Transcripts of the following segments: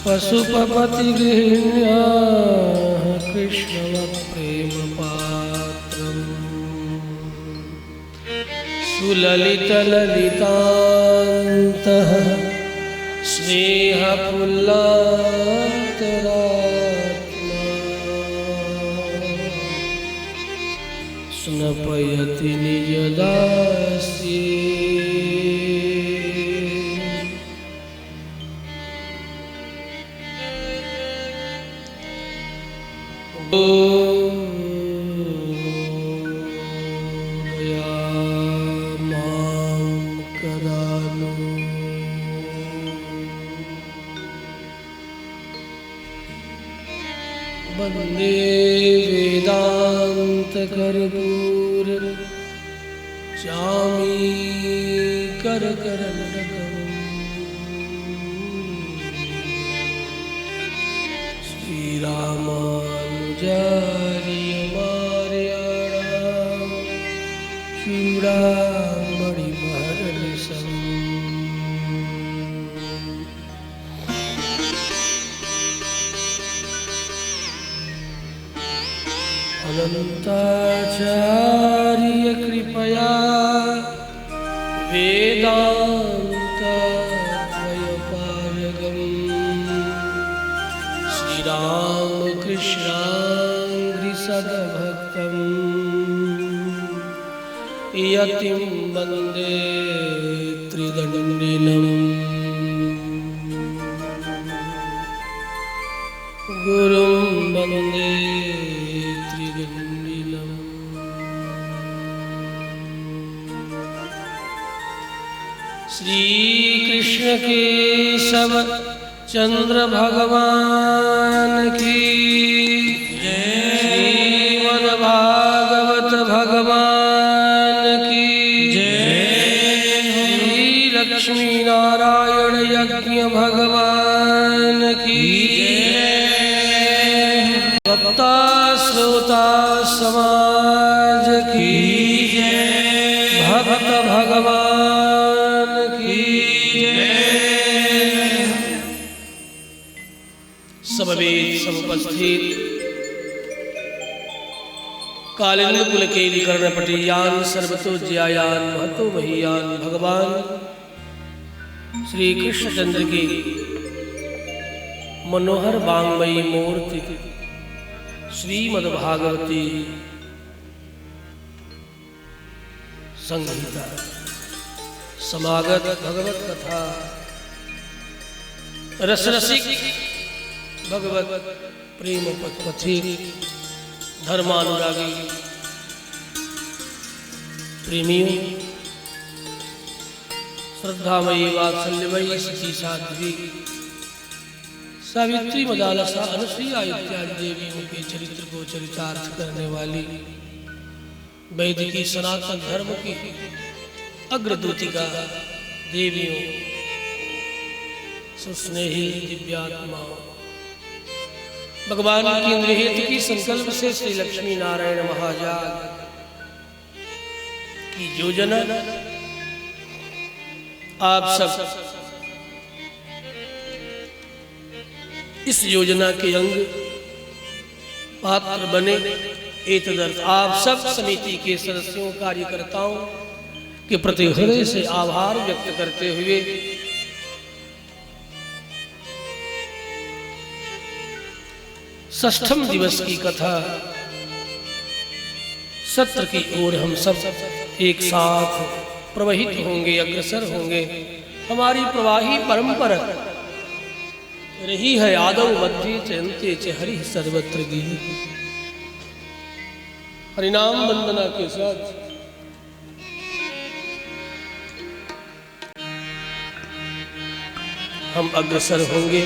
पशुपति गृहिण्याः कृष्णवप्रेम पात्रम् सुललितललितान्तः स्नेहफुल्लान्तरात्मा स्नपयति निजदास्ये वन्दे वेदान्तकर्पूर चामी करकरण्डकम् श्रीरामानुजार्य मार्याणां चूडामणिमहर्निशम् अनन्ताचार्य कृपया वेदान्तद्वयपारगम् श्रीरामकृष्णाङ्घ्रिसदभक्तम् यतिं वन्दे त्रिदण्डिनम् गुरुं वन्दे श्री कृष्ण केशव चंद्र भगवान की जय। श्रीमद् भागवत भगवान की जय। श्री लक्ष्मी नारायण यज्ञ भगवान की जय। भक्ता श्रोता समाज की जय। भक्त भगवान समवेत समुपस्थित कालिंद कुल केली कर्णपटियान सर्वतो ज्यायान महतो महीयान भगवान श्री कृष्णचंद्र की मनोहर वांगमयी मूर्ति श्रीमद्भागवती संहिता समागत भगवत कथा रसरसिक भगवत प्रेम पथी धर्मानुरागी प्रेमियों श्रद्धामयी वात्सल्यमयी सती साध्वी सावित्री मदालसा अनुसुईया इत्यादि देवियों के चरित्र को चरितार्थ करने वाली वैदिकी सनातन धर्म की अग्रदूतिका देवियों सुस्नेही दिव्यात्मा भगवान की इंद्रहित की संकल्प से श्री लक्ष्मी नारायण महाजाग की योजना आप सब इस योजना के अंग पात्र बने। एतदर्थ आप सब समिति के सदस्यों कार्यकर्ताओं के प्रति हृदय से आभार व्यक्त करते हुए षष्ठम दिवस की कथा सत्र की ओर हम सब एक साथ प्रवाहित होंगे, अग्रसर होंगे। हमारी प्रवाही परंपरा रही है आदौ मध्य च अन्ते च हरि सर्वत्र गीत। हरिनाम वंदना के साथ हम अग्रसर होंगे।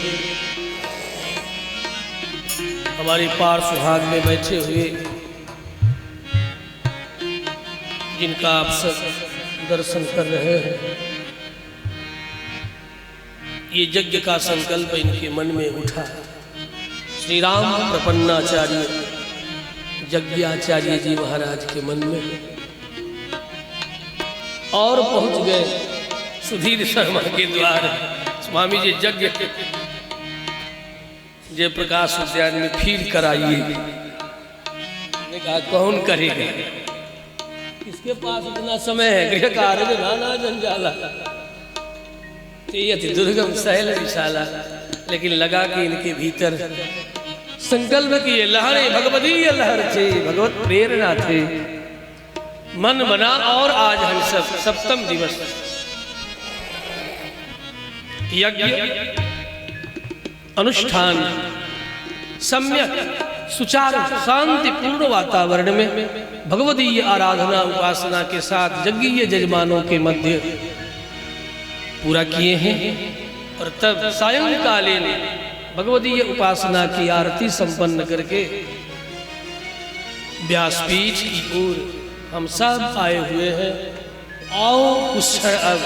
हमारे पार्श्व भाग में बैठे हुए जिनका आप सब दर्शन कर रहे हैं, ये यज्ञ का संकल्प इनके मन में उठा। श्री राम प्रपन्नाचार्य यज्ञाचार्य जी महाराज के मन में और पहुंच गए सुधीर शर्मा के द्वार। स्वामी जी यज्ञ जयप्रकाश उद्यान में फील कराइए। ने कहा कौन करेगा, किसके पास इतना समय है, गृह कार्य नाना जंजाला, यति दुर्गम सहल विशाला। लेकिन लगा कि इनके भीतर संकल्प की ये लहरें भगवदीय लहर थे, भगवत प्रेरणा थे। मन बना और आज हम सब सप्तम दिवस यज्ञ अनुष्ठान सम्यक सुचारू शांतिपूर्ण वातावरण में भगवदीय आराधना उपासना के साथ यज्ञीय जजमानों के मध्य पूरा किए हैं। और तब सायंकालीन भगवदीय उपासना की आरती संपन्न करके व्यासपीठ की ओर हम सब आए हुए हैं। आओ उस क्षण अब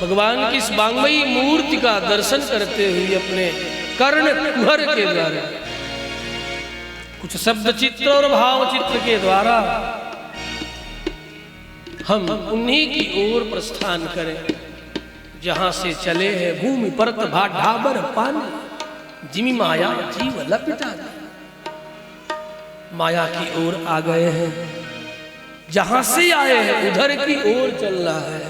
भगवान की इस वांगमयी मूर्ति का दर्शन करते हुए अपने कर्ण कुहर के द्वारा कुछ शब्द चित्र और भाव चित्र के द्वारा हम उन्हीं की ओर प्रस्थान करें जहां से चले हैं भूमि परत ढाबर पानी जिमी माया जीव लपिटा। माया की ओर आ गए हैं, जहां से आए हैं उधर की ओर चल रहा है।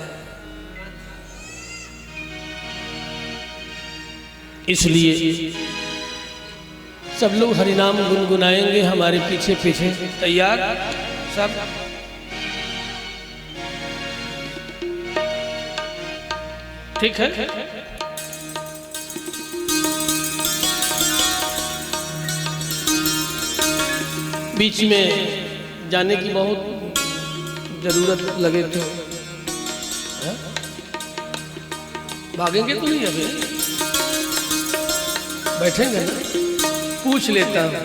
इसलिए सब लोग हरिनाम गुनगुनाएंगे हमारे पीछे पीछे। तैयार सब? ठीक है। बीच में जाने की बहुत जरूरत लगे तो भागेंगे तो नहीं, अभी बैठेंगे ना, पूछ लेता हूं।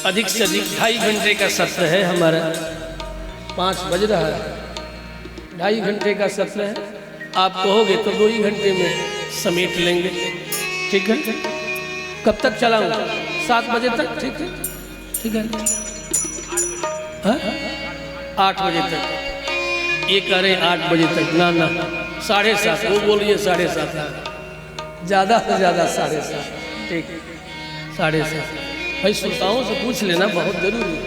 अधिक से अधिक 2.5 घंटे का सत्र है हमारा। 5 बज रहा है, 2.5 घंटे का सत्र है। आप कहोगे तो 2 ही घंटे में समेट लेंगे। ठीक है? कब तक चलाऊं? 7 बजे तक? ठीक है, ठीक है। 8 बजे तक। ये कह रहे 8 बजे तक, ना ना 7:30। वो बोलिए 7:30, ज़्यादा से ज़्यादा 7:30। ठीक, 7:30। भाई श्रोताओं से पूछ लेना बहुत जरूरी है।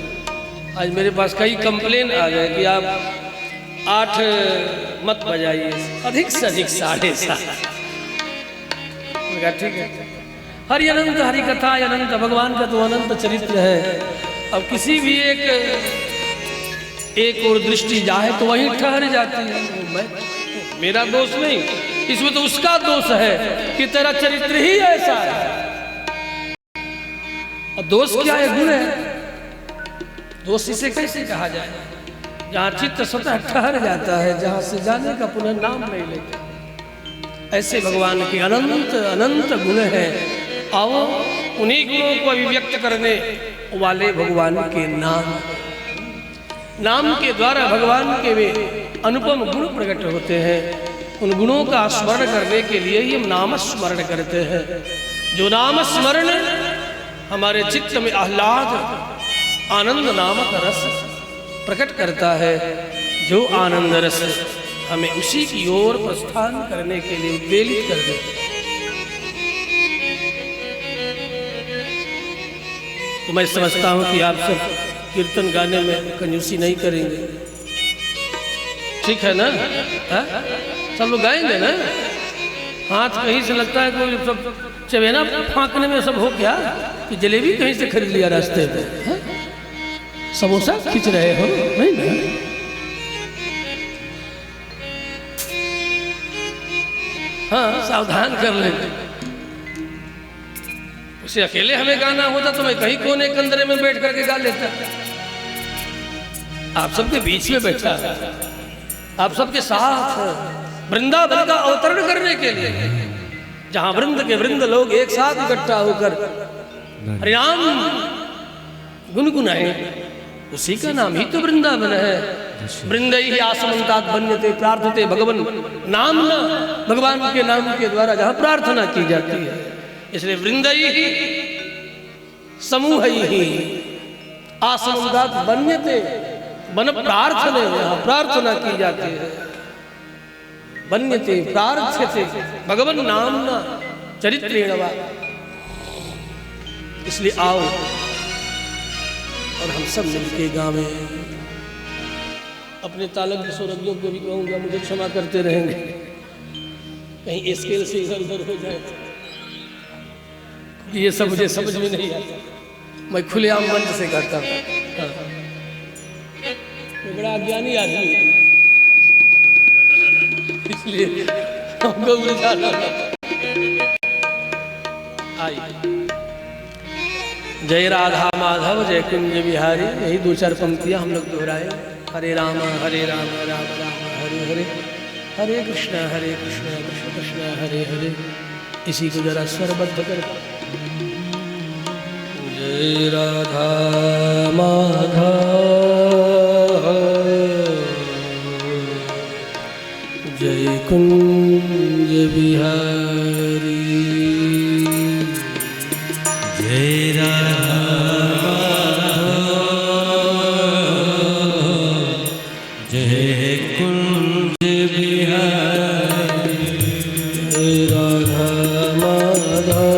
आज मेरे पास कई कंप्लेन आ गए कि आप 8 मत बजाइए, अधिक से अधिक 7:30। ठीक है। हरि अनंत हरि कथा अनंत, भगवान का तो अनंत चरित्र है। अब किसी भी एक और दृष्टि जाए तो वहीं ठहर जाती है। मेरा दोष नहीं, इसमें तो उसका दोष है कि तेरा चरित्र ही ऐसा है। और दोष क्या है? गुण है। दोष इसे कैसे कहा जाए? जहाँ चित्त स्वतः ठहर जाता है, जहाँ से जाने का पुनः नाम नहीं लेते। ऐसे भगवान के अनंत अनंत गुण हैं। आओ उन्हीं गुणों को अभिव्यक्त करने वाले भगवान के नाम के द्वारा भगवान के वे अनुपम गुण प्रकट होते हैं। उन गुणों का स्मरण करने के लिए ही हम नाम स्मरण करते हैं। जो नाम स्मरण हमारे चित्त में आह्लाद आनंद नामक रस प्रकट करता है। जो आनंद रस हमें उसी की ओर प्रस्थान करने के लिए उद्वेलित कर देता है। तो मैं समझता हूं कि आप सब कीर्तन गाने में कंजूसी नहीं करेंगे। ठीक है ना? सब लोग गाएंगे ना? हाथ कहीं से लगता है कोई सब चवेना फांकने में सब हो क्या कि जलेबी कहीं से खरीद लिया रास्ते में, समोसा खींच रहे हो? नहीं ना? हाँ, सावधान कर लेंगे। उसे अकेले हमें गाना होता तो मैं कहीं कोने कंदरे में बैठ करके गा लेता। आप सबके बीच में बैठा, आप सबके साथ वृंदावन का अवतरण करने के लिए, जहां वृंद के वृंद लोग एक साथ इकट्ठा होकर हरिनाम गुनगुनाए, उसी का नाम ही तो वृंदावन है। वृंदई आसमंतात बन्यते प्रार्थते भगवन नाम ना, भगवान के नाम के द्वारा जहां प्रार्थना की जाती है। इसलिए वृंदई ही समूह ही आसमंतात बन्यते बन प्रार्थना, यहाँ प्रार्थना की जाती है। वन्यते प्रार्थ्यते भगवन् नाम्ना चरित्रेण वा। इसलिए आओ और हम सब मिलके गावें। अपने तालक स्वरज्ञों को भी कहूँगा मुझे क्षमा करते रहेंगे, कहीं स्केल से इधर उधर हो जाए, क्योंकि ये सब मुझे समझ में नहीं आता। मैं खुलेआम मंच से करता हूँ। हाँ। मैं बड़ा अज्ञानी आदमी हूँ, इसलिए हमको उलझाना। आई जय राधा माधव जय कुंज बिहारी, यही दो चार पंक्तियाँ हम लोग दोहराए। हरे राम राम राम हरे हरे, हरे कृष्ण कृष्ण कृष्ण हरे हरे। इसी को जरा स्वरबद्ध कर। जय राधा माधव जय कुंज बिहारी, जय राधा जय कुंज बिहारी, जय राधा माधव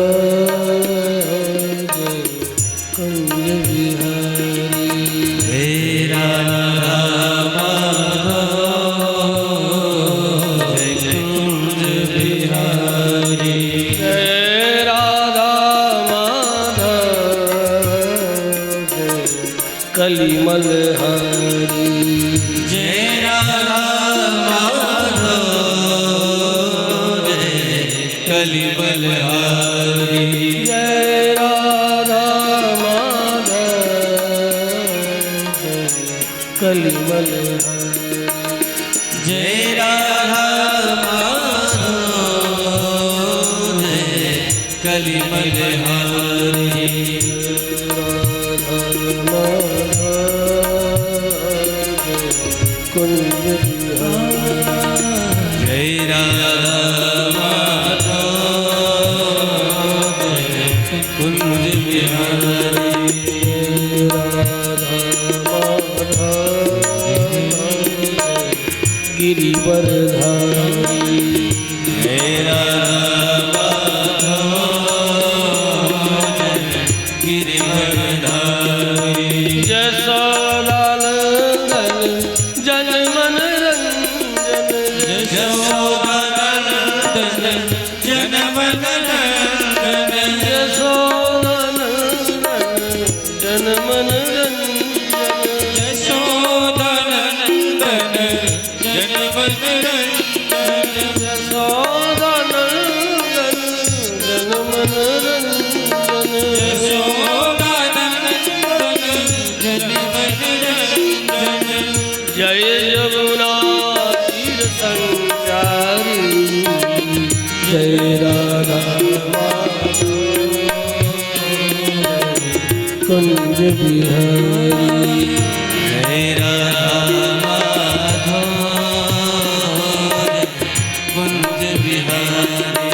जय कुंज बिहारी, जय राधा माधव जय कुंज बिहारी, जय राधा माधव जय कलिमल हरी, जय राधा माधव जय कलिमल हरी, जय राधा माधव जय कलिमल हरी, जय राधा माधव जय कलिमल हरी, कुंज बिहारी, जय राधा माधव जय कुंज बिहारी, राधा माधव गिरिवरधारी, जय राधा माधव गिरिवरधारी, जसोदानंदन जन मन रंजन, यशोदानंदन जन मन रंजन, यशोदानंदन जन मन रंजन, यशोदानंदन जन मन रंजन, यशोदानंदन जन मन रंजन, यशोदानंदन जन मन रंजन, जय यमुना तीर संचारी, जय राधा माधव कुंज बिहारी, जय राधा माधव कुंज बिहारी।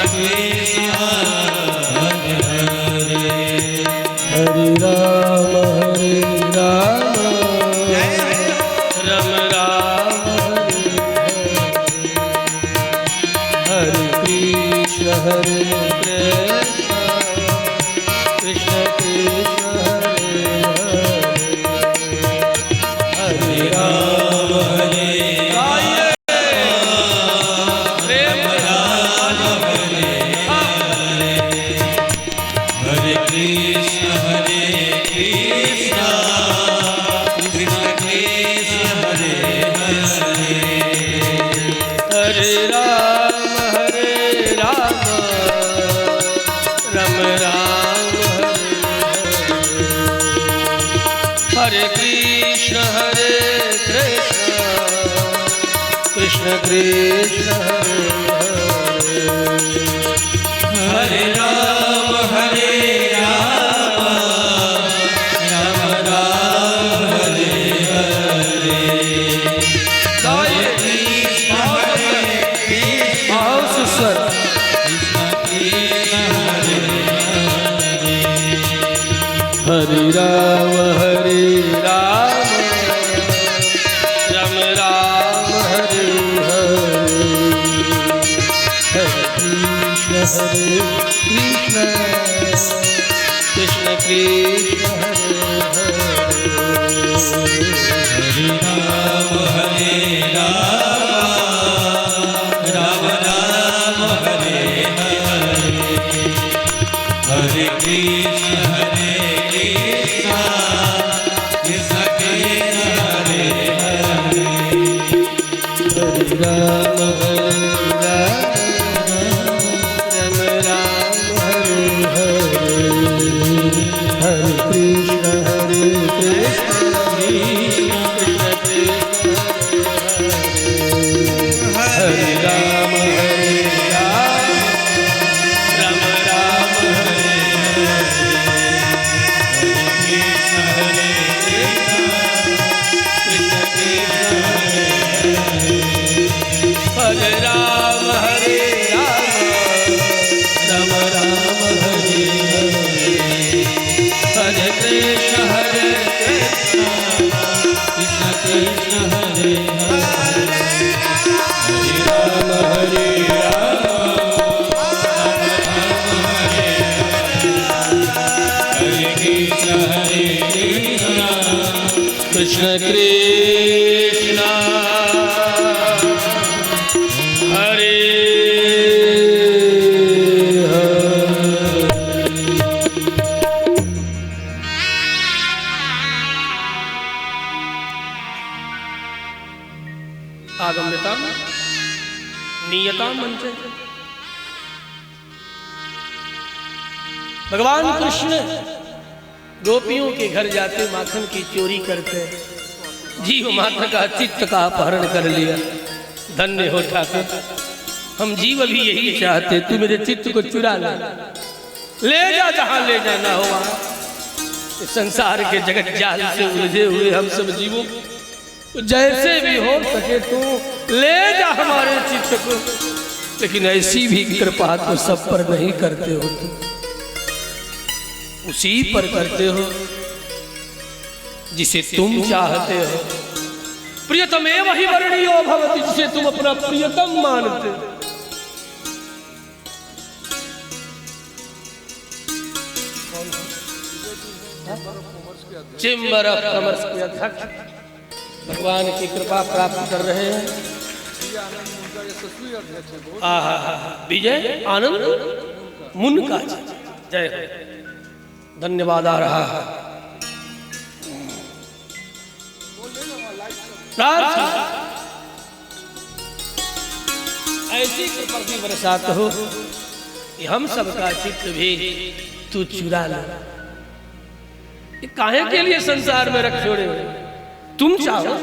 हरे राम राम राम हरे कृष्ण हरे कृष्ण कृष्ण हरे हरे राम हरे हरे कृष्ण हरे कृष्ण कृष्ण कृष्ण हरे राम हरे राम राम राम हरे हरे हरे कृष्ण हरे कृष्ण हरे राम हरे राम राम राम हरे हरे हरे कृष्ण हरे कृष्ण कृष्ण कृष्ण हरे हरे हरे राम हरे राम राम राम हरे हरे हरे कृष्ण हरे राम हरे राम राम हरे हरे हरे कृष्ण हरे कृष्ण कृष्ण कृष्ण हरे राम हरे राम राम हरे हरे राम हरे राम राम हरे हरे कृष्ण हरे कृष्ण कृष्ण कृष्ण हरे हरे राम हरे राम हरे कृष्ण हरे कृष्ण कृष्ण हरे आगम्यताम नियताम मंच। भगवान कृष्ण गोपियों के घर जाते माखन की चोरी करते, जीव माता का चित्त का अपहरण कर लिया। धन्य हो ठाकुर, हम जीव भी यही चाहते, तू मेरे चित्त को चुरा ले जा जहां ले जाना हो वहां। इस संसार के जगत जाल से उलझे हुए हम सब जीवों को जैसे भी हो सके तू ले जा हमारे चित्त को। लेकिन ऐसी भी कृपा तो सब पर नहीं करते हो, तुम उसी पर करते हो जिसे तुम चाहते हो। प्रियतमेव हि वर्णियो भवति, जिसे तुम अपना प्रियतम मानते हो। चिंबर कमर्स के अध्यक्ष भगवान की कृपा प्राप्त कर रहे हैं। विजय आनंद मुनका जय हो, धन्यवाद आ रहा है। ऐसी कृपा की बरसात हो कि हम सबका चित्त भी तू चुरा ले। काहे के लिए संसार में रख छोड़े हो? तुम चाहो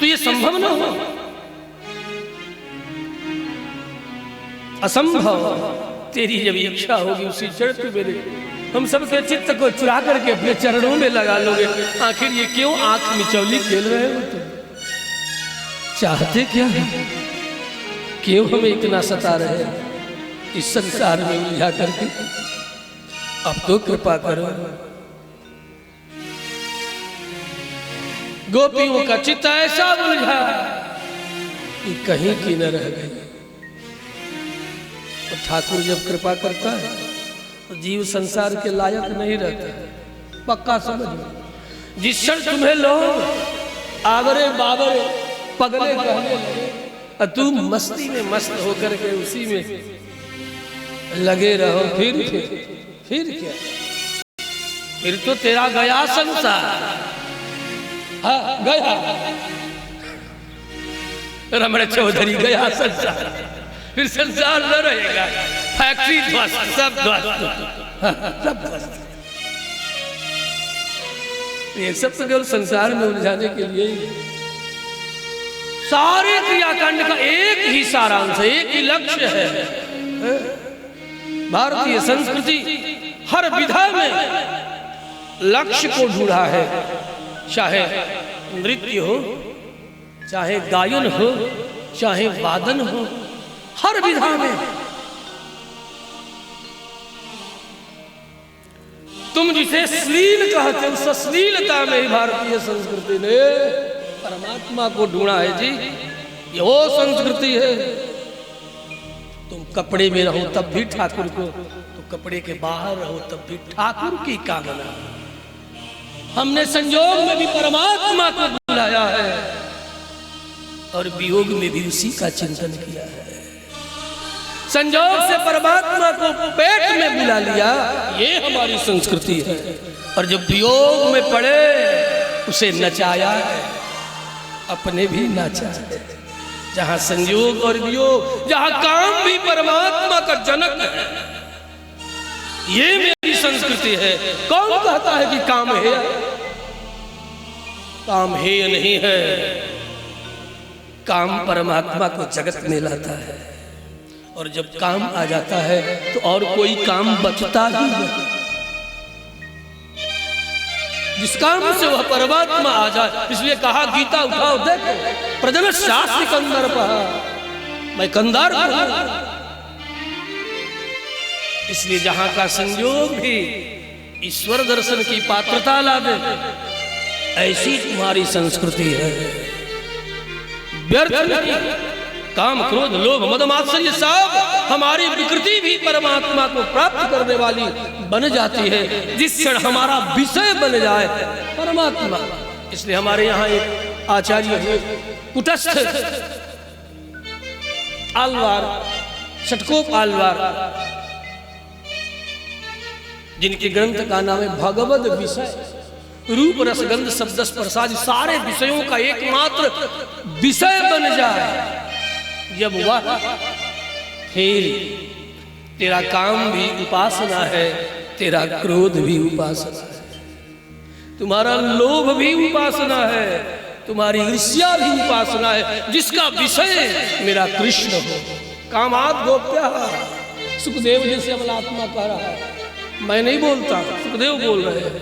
तो ये संभव ना हो, असंभव। तेरी जब इच्छा होगी उसी क्षण तू मेरे हम सबके चित्त को चुरा करके अपने चरणों में लगा लोगे। आखिर ये क्यों आंख मिचौली खेल रहे हो? तुम चाहते क्या है? क्यों हमें इतना सता रहे इस संसार में उलझा करके? अब तो कृपा करो। गोपियों का चित्त ऐसा उलझा कि कहीं की न रह गई। तो ठाकुर जब कृपा करता है तो जीव संसार के लायक नहीं रहता। पक्का समझ लो। जिस क्षण तुम्हें लोग आवरे बाबरे पगले कहने लगे और तुम मस्ती में मस्त होकर के उसी में लगे रहो, फिर क्या? फिर तो तेरा गया संसार। हाँ, गया रमण चौधरी, गया संसार। फिर संसार न रहेगा। फैक्ट्री ध्वस्त, सब ध्वस्त, सब ध्वस्त। ये सब तो केवल संसार में उलझाने के लिए ही। सारे क्रियाकांड का एक ही सारांश, एक ही लक्ष्य है। भारतीय संस्कृति हर विधा में लक्ष्य को ढूंढा है। चाहे नृत्य हो, चाहे गायन हो, चाहे वादन हो, हर विधा में तुम जिसे श्लील कहते हो, उस अश्लीलता में ही भारतीय संस्कृति ने परमात्मा को ढूंढा है जी। ये वो संस्कृति है। तुम कपड़े में रहो तब भी ठाकुर को, तो कपड़े के बाहर रहो तब भी ठाकुर की कामना। हमने संयोग में भी परमात्मा को बुलाया है और वियोग में भी उसी का चिंतन किया है। संयोग से परमात्मा को पेट में बुला लिया, ये हमारी संस्कृति है। और जब वियोग में पड़े उसे नचाया है, अपने भी नाचा है। जहां संयोग और वियोग, जहां काम भी परमात्मा का जनक है, ये मेरी संस्कृति है। कौन कहता है कि काम है? काम हेय नहीं है। काम परमात्मा को जगत में लाता है। और जब काम आ जाता है तो और कोई काम बचता ही नहीं। जिस काम से वह परमात्मा आ जाए, इसलिए कहा गीता उठाओ देखो, प्रजन शास्त्र कंदर पहा, मैं कंदार हूं। इसलिए जहां का संयोग भी ईश्वर दर्शन की पात्रता ला दे, ऐसी तुम्हारी संस्कृति है। व्यर्थ नहीं। काम, क्रोध, लोभ, मद, मात्सर्य सब हमारी विकृति भी परमात्मा को प्राप्त करने वाली बन जाती है जिस क्षण हमारा विषय बन जाए परमात्मा। इसलिए हमारे यहाँ एक आचार्य है कुटस्थ आलवार, षटकोप आलवार, जिनके ग्रंथ का नाम है भगवद विषय। रूप रस गंध शब्द स्पर्शादि सारे विषयों का एकमात्र विषय बन जाए जब वह, फिर तेरा काम भी उपासना है, तेरा क्रोध भी उपासना है, तुम्हारा लोभ भी उपासना है, तुम्हारी ईर्ष्या भी उपासना है, जिसका विषय मेरा कृष्ण हो। कामाद गोप्या, सुखदेव जैसे अमलात्मा कह रहा है, मैं नहीं बोलता, सुखदेव बोल रहे हैं।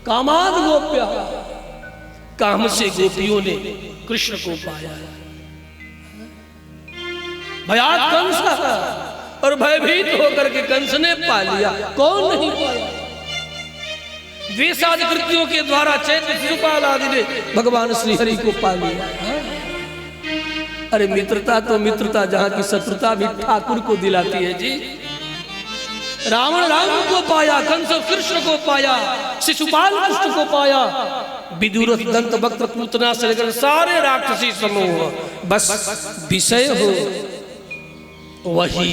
कामाद गोप्या, काम से गोपियों ने कृष्ण को पाया है। भयात कंस, और भयभीत होकर के कंस ने पा लिया। कौन नहीं पाया? द्वेषादि कृत्यों के द्वारा चैत्र शिशुपाल आदि ने भगवान श्री हरि को पा लिया। अरे मित्रता तो मित्रता, जहां की शत्रुता भी ठाकुर को दिलाती है जी। रावण राम को पाया, कंस कृष्ण को पाया, शिशुपाल कृष्ण को पाया, विदुर दंत वक्त पूतना से लेकर सारे राक्षसी समूह, बस विषय हो वही।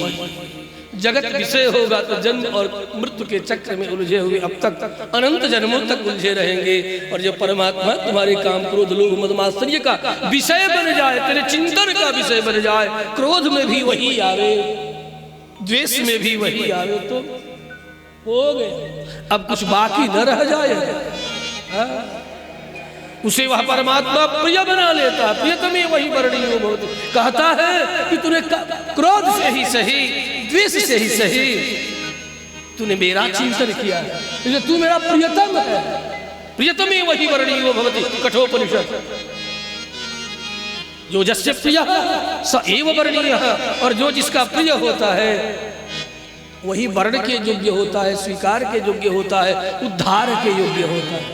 जगत विषय होगा तो जन्म और मृत्यु के चक्र में उलझे हुए अब तक अनंत जन्मों तक उलझे रहेंगे। और जब परमात्मा तुम्हारे काम, क्रोध, लोभ, मद, मात्सर्य का विषय बन जाए, तेरे चिंतन का विषय बन जाए, क्रोध में भी वही आवे, द्वेष में भी वही आवे, तो हो गया। अब कुछ बाकी न रह जाए। उसे वह परमात्मा प्रिय बना लेता। प्रियतमे वही वर्णीयो भवति। कहता है कि तूने क्रोध से ही सही, द्वेष से ही सही, तूने मेरा चिंतन किया है, इसलिए तू मेरा प्रियतम है। प्रियतमे वही वर्णीयो भवति, कठोपनिषद। जो जस्य प्रिय स एव वर्णीय, और जो जिसका प्रिय होता है वही वर्ण के योग्य होता है, स्वीकार के योग्य होता है, उद्धार के योग्य होता है।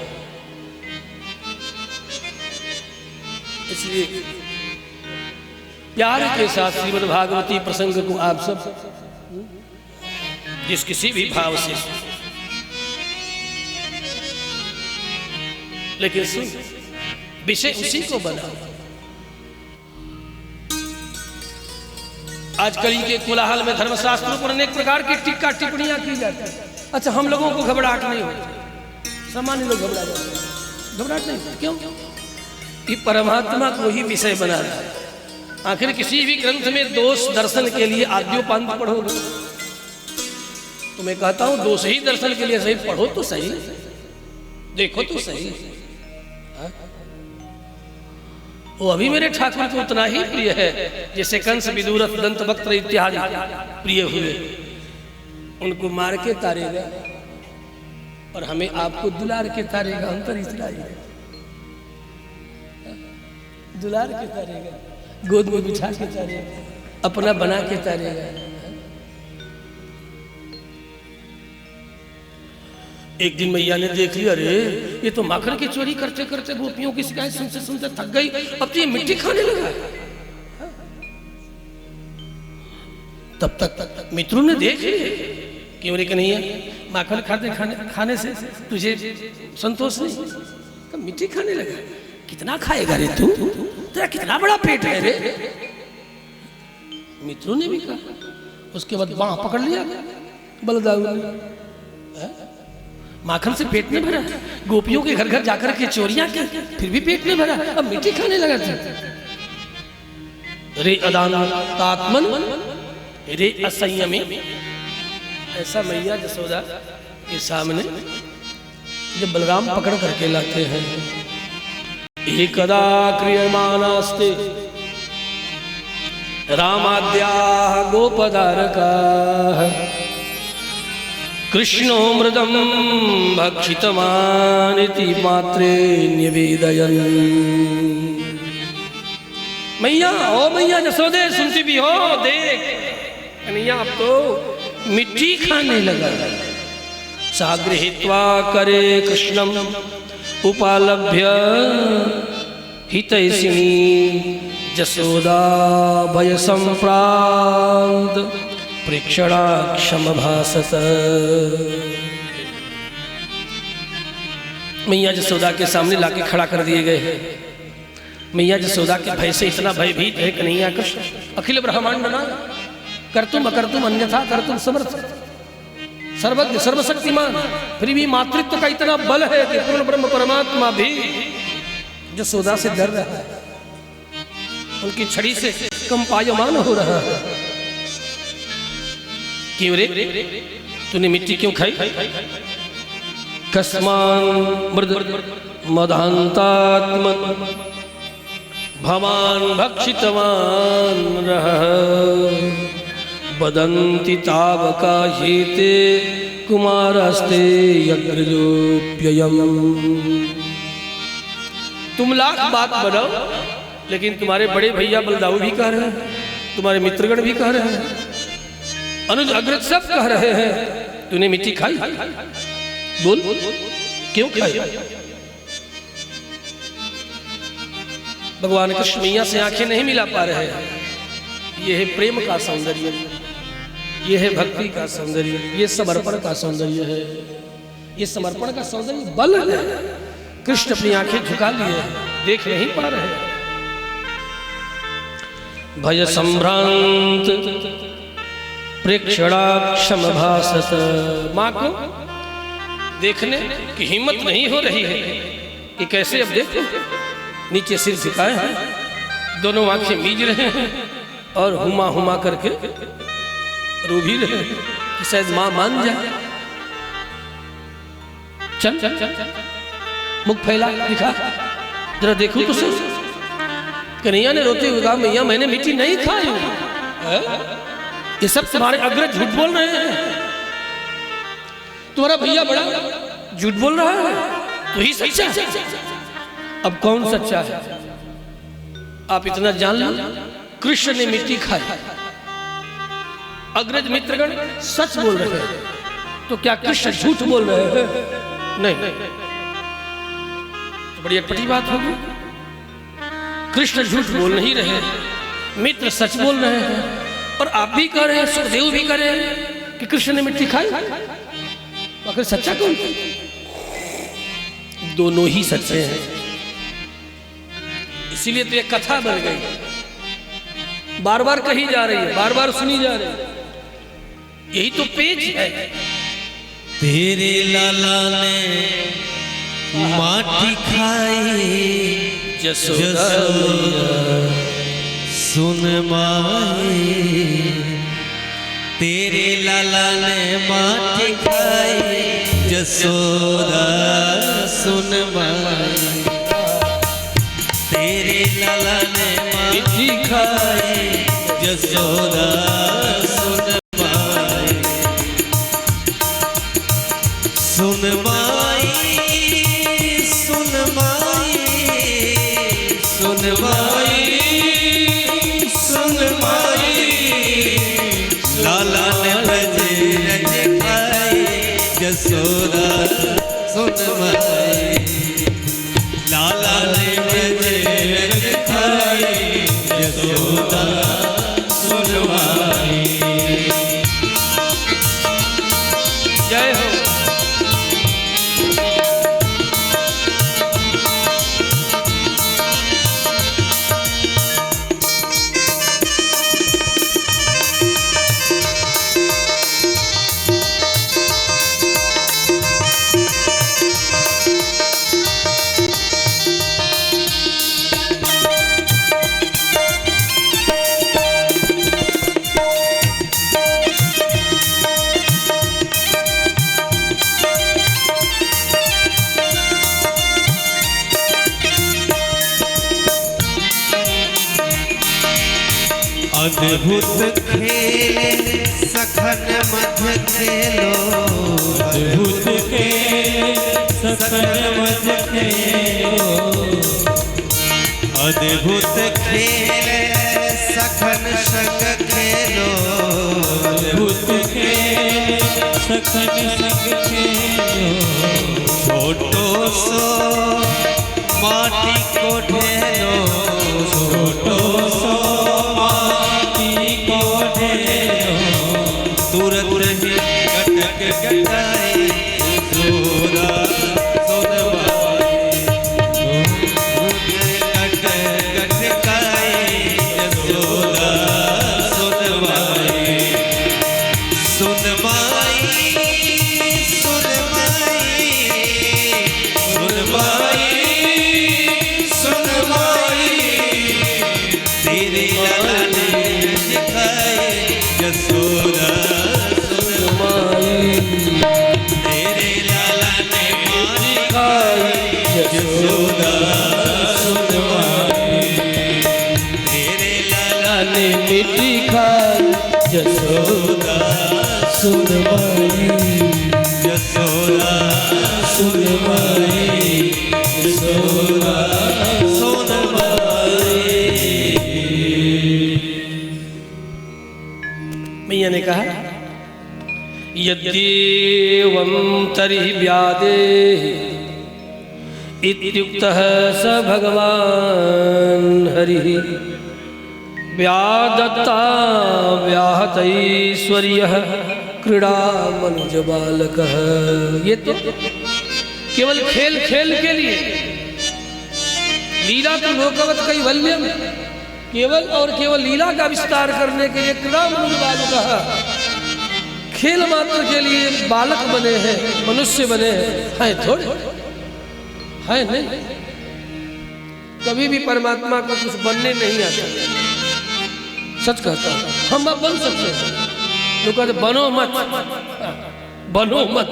इसलिए प्यार के साथ श्रीमद् भागवती प्रसंग को आप सब जिस किसी भी भाव से, लेकिन सुन विषय उसी को बनाओ। आज कली के कोलाहल में धर्मशास्त्रों पर अनेक प्रकार की टिक्का टिप्पणियां की जाती है। अच्छा, हम लोगों को घबराहट नहीं होती, सामान्य लोग घबरा जाते हैं। घबराहट नहीं, क्यों? कि परमात्मा को ही विषय बना रहा है। आखिर किसी भी ग्रंथ में दोष दर्शन के लिए आद्योपांत पढ़ोगे तो मैं कहता हूं दोष ही दर्शन के लिए सही पढ़ो तो सही, देखो तो सही। वो अभी मेरे ठाकुर को उतना ही प्रिय है जैसे कंस, विदुरथ, दंत वक्त्र इत्यादि प्रिय हुए। उनको मार के तारेगा और हमें आपको दुलार के तारेगा। अंतर इतना ही है, दुलार के तारेगा, गोद में बिछा के तारेगा, अपना बना के तारेगा। एक दिन मैया ने देख लिया, अरे ये तो माखन की चोरी करते करते गोपियों की शिकायत सुनते सुनते थक गई, अब तो ये मिट्टी खाने लगा। तब तक मित्रों ने देख लिया, क्यों रे कन्हैया, माखन खाने से तुझे संतोष नहीं, तो मिट्टी खाने लगा। कितना खाएगा रे तू, तेरा कितना बड़ा पेट है रे। मित्रों ने भी कहा। उसके बाद बांह पकड़ लिया बलदाऊ ने। माखन से पेट में भरा, गोपियों के घर घर जाकर के चोरियां की, फिर भी पेट में भरा, अब मिट्टी खाने लगा था। रे अदानतात्मन रे असंयमी, ऐसा मैया जसोदा के सामने जब बलराम पकड़ करके लाते हैं, एकदा क्रियमाणास्ते रामाद्याः गोपदारकाः कृष्णो मृदं भक्षितवानिति मात्रे निवेदयन्। मैया, ओ मैया जसोदे, सुनती भी हो, देख कन्हैया अब तो मिट्टी खाने लगा। सागृहीत्वा करे कृष्णम उपालभ्य हितैषिणी जसोदा भय संप्रांत प्रेक्षणाक्षम भासत। मैया जसोदा के सामने लाके खड़ा कर दिए गए। मैया जसोदा के भय से इतना भयभीत है कन्हैया कृष्ण, अखिल ब्रह्मांड बना, कर्तुम अकर्तुम अन्यथा कर्तुम समर्थ, सर्वज्ञ सर्वशक्तिमान, फिर भी मातृत्व का इतना बल है कि पूर्ण ब्रह्म परमात्मा भी जसोदा से डर रहा है, उनकी छड़ी से कंपायमान हो रहा है। क्यों रे, तूने मिट्टी क्यों खाई? कस्मान मृद मदान्तात्मन भवान भक्षितवान रह बदंती तावका हेते कुमारस्ते यज्ञोप्ययम्। तुम लाख बात बनाओ, लेकिन तुम्हारे बड़े भैया बलदाऊ भी कह रहे हैं, तुम्हारे मित्रगण भी कह रहे हैं, अनुज अग्रज सब कह रहे हैं, तूने मिट्टी खाई? बोल क्यों खाई? भगवान कृष्ण मैया से आंखें नहीं मिला पा रहे हैं। यह है प्रेम का सौंदर्य, यह है भक्ति का सौंदर्य, यह समर्पण का सौंदर्य है, यह समर्पण का सौंदर्य बल है। कृष्ण अपनी आंखें झुका लिए, देख नहीं पा रहे। भय संभ्रांत प्रेक्षणाक्षम भासत। मां को देखने की हिम्मत नहीं हो रही है कि कैसे अब देखो। नीचे सिर झुकाए हैं, दोनों आंखें मीज रहे हैं और हुमा हुमा करके रो भी रहे हैं कि शायद मां मान जाए। चल चल चल मुख फैला दिखा, जरा देखो तो सही। कन्हैया ने रोते हुए कहा, मैया मैंने मिट्टी नहीं खाई। ये सब तुम्हारे अग्रज झूठ बोल रहे हैं, तुम्हारा भैया बड़ा झूठ बोल रहा है, तो ही सच्चा है। अब कौन सच्चा है? आप इतना जान लो, कृष्ण ने मिट्टी खाई। अग्रज मित्रगण सच बोल रहे हैं, तो क्या कृष्ण झूठ बोल रहे हैं? नहीं, तो बड़ी अटपटी बात होगी। कृष्ण झूठ बोल नहीं रहे, मित्र सच बोल रहे हैं, और आप भी कह रहे हैं, सुखदेव भी कह रहे हैं कि कृष्ण ने मिट्टी खाई। आखिर सच्चा कौन? दोनों ही सच्चे हैं। इसीलिए तो एक कथा बन गई, बार बार कही जा रही है, बार बार सुनी जा रही है। यही तो पेच है। तेरे लाला ने माटी खाई, जसोदा सुन माई। तेरे लाला ने माटी खाई, जसोदा सुन माई। तेरे लाला ने माटी खाई, जसोदा सुन माई। सुन माई, सुन माई, सुन माई, सुन माई। लाला ने ब्रज खाई, जसोदा सुन माई। लाला ने ब्रज खाई, जसोदा सुन माई। जय हो। अद्भुत खेल सखन मध्य खेलो, अद्भुत खेल सखन मध्य खेलो। अद्भुत खेल सखन संग खेलो, अद्भुत खेल सखन संग खेलो। छोटो सो माटी को ढेलो, छोटो सो तुरंत ही कटक गटाई, जसोदा सुन माई। कटक गटाई, जसोदा सुन माई। सुन माई, सुन माई, सुन माई, सुन माई। तेरे लाला ने दिखाई, जसोदा सुन माई। तेरे लाला ने माटी खाई, जसोदा सुन माई। तेरे लाला ने मिट्टी खाई, जसोदा सुन माई। जसोदा सुन माई, जसोदा सुन माई। मैया ने कहा, यद्येवं तर्हि व्यादे इत्युक्तः स भगवान् हरिः व्यादत्ता व्याहतैश्वर्यः क्रीड़ा मनुज बालकः। ये तो केवल खेल खेल के लिए, लीला तो लोकवत कैवल्यम, केवल और केवल लीला का विस्तार करने के लिए क्रीड़ा मनुज बालकः, खेल मात्र के लिए बालक बने हैं, मनुष्य बने हैं थोड़े है नहीं। कभी भी परमात्मा को कुछ बनने नहीं आता। सच कहता हूं, हम अब बन सकते हैं। लोग कहते बनो मत, बनो मत।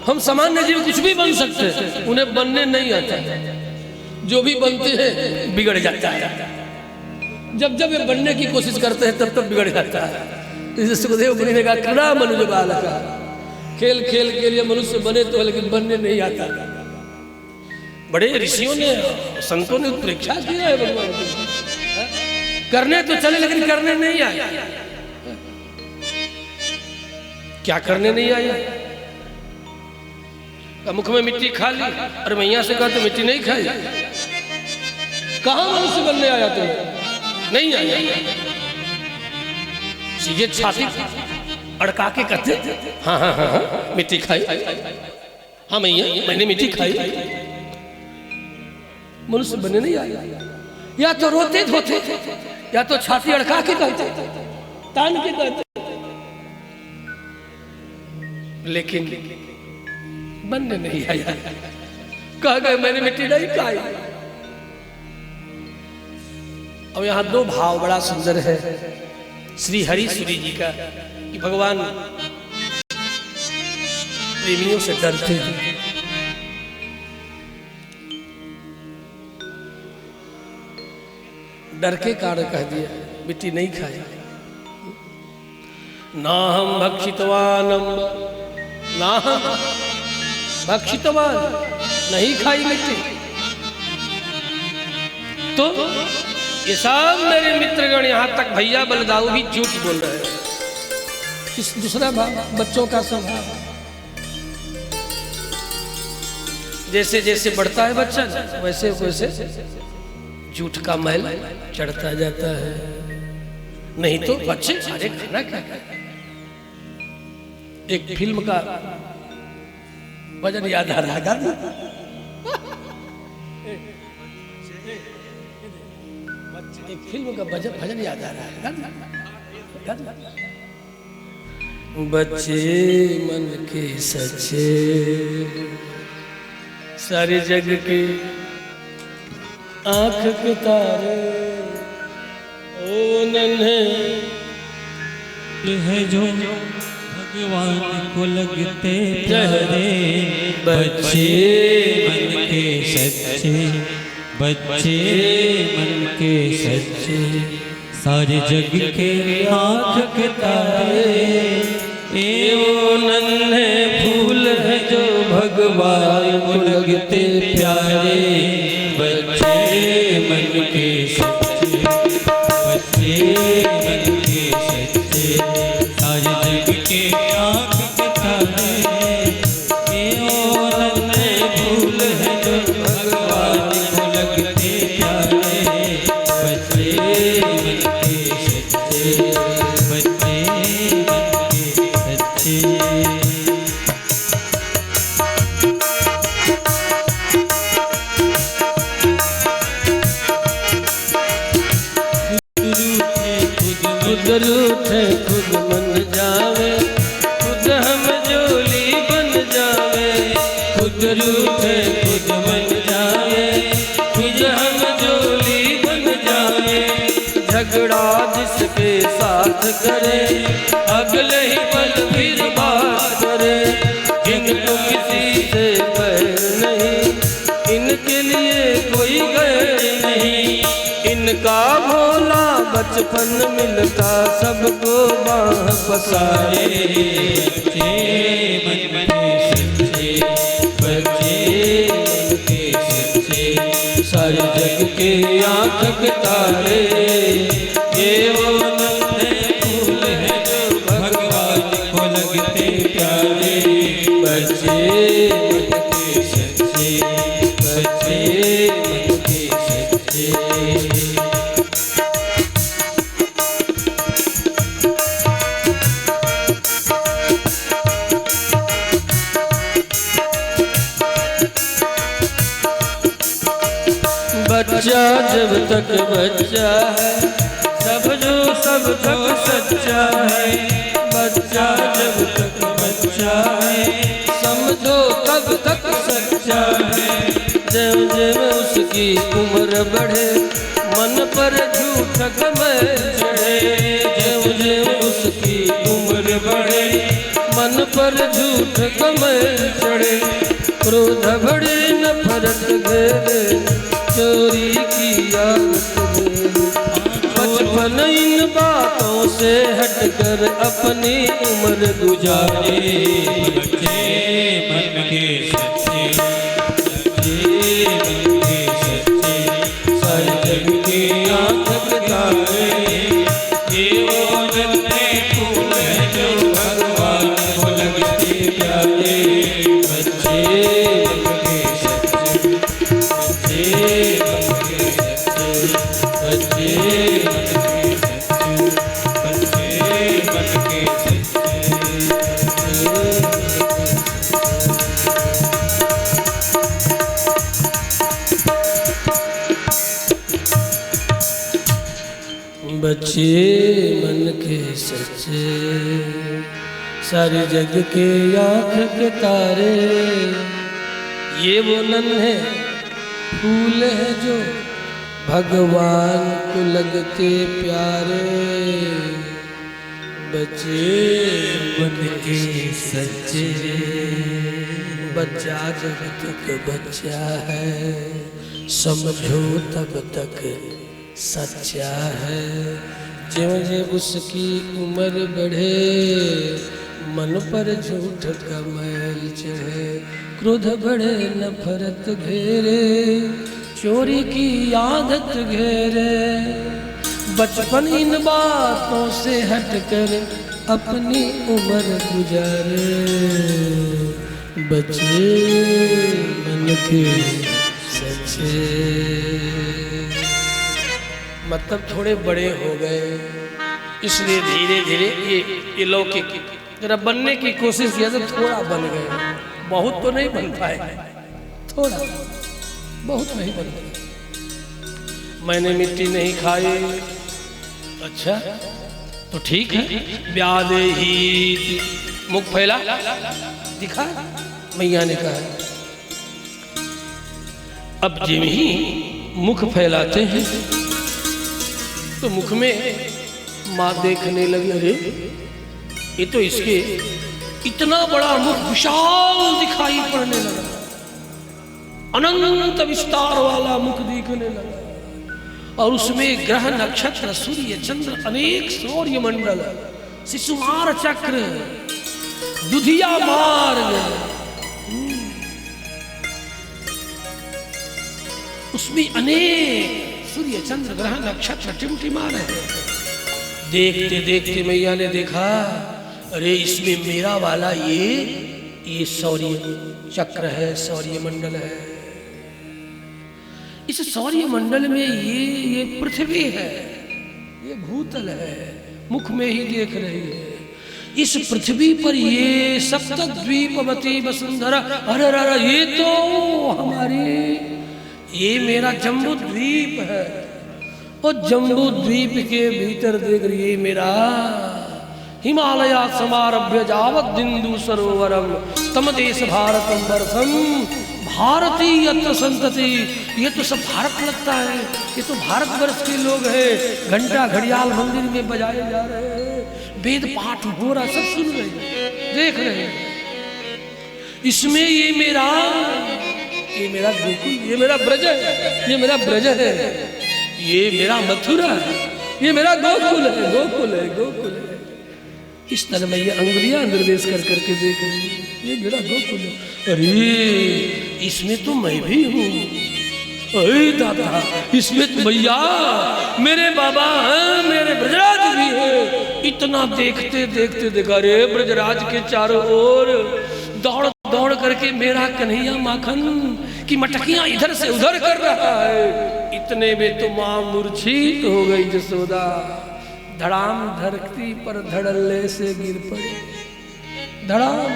हम सामान्य जीव कुछ भी बन सकते हैं, उन्हें बनने नहीं आता। जो भी बनते हैं बिगड़ जाता है। जब जब ये बनने की कोशिश करते हैं तब तब बिगड़ जाता है। इसे सुखदेव मुनि ने कहा, क्रीड़ा मनुज बालक। खेल खेल के लिए मनुष्य बने तो, लेकिन बनने नहीं आता। बड़े ऋषियों ने, संतों ने परीक्षा किया है भगवान की। करने तो चले लेकिन करने नहीं आए। क्या करने नहीं आए? मुख में मिट्टी खा ली और मैया से कहा तो मिट्टी नहीं खाई। कहां मनुष्य बनने आया तुम? नहीं आया। सीधे छाती अड़का के कहते हाँ हाँ हाँ हाँ मिट्टी खाई। हाँ मैया मैंने मिट्टी खाई। मनुष्य बनने नहीं आया। या तो रोते धोते या तो छाती अड़का के कहते तान के कहते, लेकिन बनने नहीं आया। कह गए मैंने मिट्टी नहीं खाई। अब यहां दो भाव बड़ा सुंदर है श्री हरीश्वरी जी का कि भगवान प्रेमियों से डरते हैं। डर के कारण कह दिया मिट्टी नहीं खाए। ना हम भक्षितवानम ना हम भक्षितवान, नहीं खाई मिट्टी। तो ये सब मेरे मित्रगण यहां तक भैया बलदाऊ भी झूठ बोल रहे हैं। इस दूसरा भाव बच्चों का स्वभाव, जैसे जैसे बढ़ता है बच्चा वैसे वैसे झूठ का महल चढ़ता जाता है। नहीं तो बच्चे सारे खाना क्या खाते। एक फिल्म का वजन याद आ रहा है। एक फिल्म का भजन याद आ रहा है। बच्चे मन के सच्चे सारे जग के आंख के तारे ओ नन्हे है जो भगवान को लगते प्यारे। बच्चे मन के सच्चे, बच्चे मन के सच्चे सारे जग के आंख के तारे। ए वो नन्हे फूल है जो भगवान को लगते प्यारे। बच्चे मन के सच्चे, बच्चे मन के सच्चे सारे जग के आंख के तारे। ए वो नन्हे फूल है जो भगवान को लगते प्यारे। बच्चे मन के सच्चे, बच्चे मन के सच्चे। खुद रूठे खुद मन जावे, खुद हम जोली बन जावे। खुद रूठे खुद मन जावे, खुद हम जोली बन जावे। झगड़ा जिसके साथ करे अगले ही पल फिर बात करे। इनको किसी से बैर नहीं, इनके लिए कोई गैर नहीं। इनका भोला बचपन मिलता सबको बाह पसारे। बच्चे मन के सच्चे, बच्चे मन के सच्चे सारे जग के आंख के तारे। ये वो नन्हे फूल है जो भगवान को लगते प्यारे। बच्चे मन के सच्चे, बच्चे मन के सच्चे। बच्चा जब तक बच्चा है सब तक सच्चा है। बच्चा जब तक बच्चा है समझो तब तक सच्चा है। जब जब उसकी उम्र बढ़े मन पर झूठ कमर चढ़े। जब जब उसकी उम्र बढ़े मन पर झूठ कमर चढ़े। क्रोध बढ़े नफरत घेरे चोरी की आदत घेरे। बचपन इन बातों से हटकर अपनी उम्र गुजारे। बच्चे मन के सच्चे, बच्चे मन के सच्चे सारे जग की आंख के तारे। बच्चे मन के सच्चे, सारे जग के आँख के तारे, ये वो नन्हे फूल है जो भगवान को लगते प्यारे। बच्चे मन के सच्चे, बच्चा जब तक बच्चा है, समझो तब तक सच्चा है। ज्यों जब उसकी उम्र बढ़े, मन पर झूठ का मैल चढ़े, क्रोध बढ़े नफरत घेरे, चोरी की आदत घेरे। बचपन इन बातों से हटकर अपनी उम्र गुजारे। बच्चे मन के सच्चे, मतलब थोड़े बड़े हो गए, इसलिए धीरे धीरे ये लौकिक जरा बनने की कोशिश किया तो थोड़ा बन गए, बहुत तो नहीं बन पाए, थोड़ा बहुत नहीं बन पाए। मैंने मिट्टी नहीं खाई, अच्छा तो ठीक है। ब्यादे ही मुख फैला दिखा, मैया ने कहा। अब जिम ही मुख फैलाते हैं तो मुख में माँ देखने लगी, अरे ये तो इसके इतना बड़ा मुख विशाल दिखाई पड़ने लगा, अनंत विस्तार वाला मुख दिखने लगा, और उसमें ग्रह नक्षत्र सूर्य चंद्र अनेक सौर्य मंडल, शिशुमार चक्र, दुधिया मार्ग, उसमें अनेक सूर्य चंद्र ग्रह नक्षत्र टिमटिमा रहे। देखते देखते मैया ने देखा, अरे इसमें मेरा वाला ये सौर्य चक्र है, सौर्य मंडल है। इस सौर्य मंडल में ये पृथ्वी है, ये भूतल है, मुख में ही देख रही है। इस पृथ्वी पर ये सप्तद्वीपवती वसुंधरा, अरे अरे ये तो हमारी, ये मेरा जम्बू द्वीप है, और जम्बू द्वीप के भीतर देख रही है मेरा हिमालया समारभ्य जावत बिंदु सरोवरम तम देश भारतम वर्षम भारतीय संतति। ये तो सब भारत लगता है, ये तो भारतवर्ष के लोग हैं। घंटा घड़ियाल मंदिर में बजाए जा रहे हैं, वेद पाठ हो रहा, सब सुन रहे हैं, देख रहे हैं। इसमें ये मेरा गोकुल, ये मेरा ब्रज है, ये मेरा ब्रज है, ये मेरा मथुरा है, ये मेरा गोकुल है, गोकुल है, गोकुल है। इस तरह मैं ये अंगुलियां निर्देश कर करके देख रही हूँ, ये मेरा गोकुल है। अरे इसमें तो मैं भी हूँ, अरे दादा इसमें तो भैया मेरे बाबा हैं, मेरे ब्रजराज भी है। इतना देखते देखते देखा, रे ब्रजराज के चारों ओर दौड़ दौड़ करके मेरा कन्हैया माखन की मटकियां इधर से उधर कर रहा है। इतने में तो मां मूर्छित हो गई जसोदा, धड़ाम धरती पर धड़ल्ले से गिर पड़ी, धड़ाम।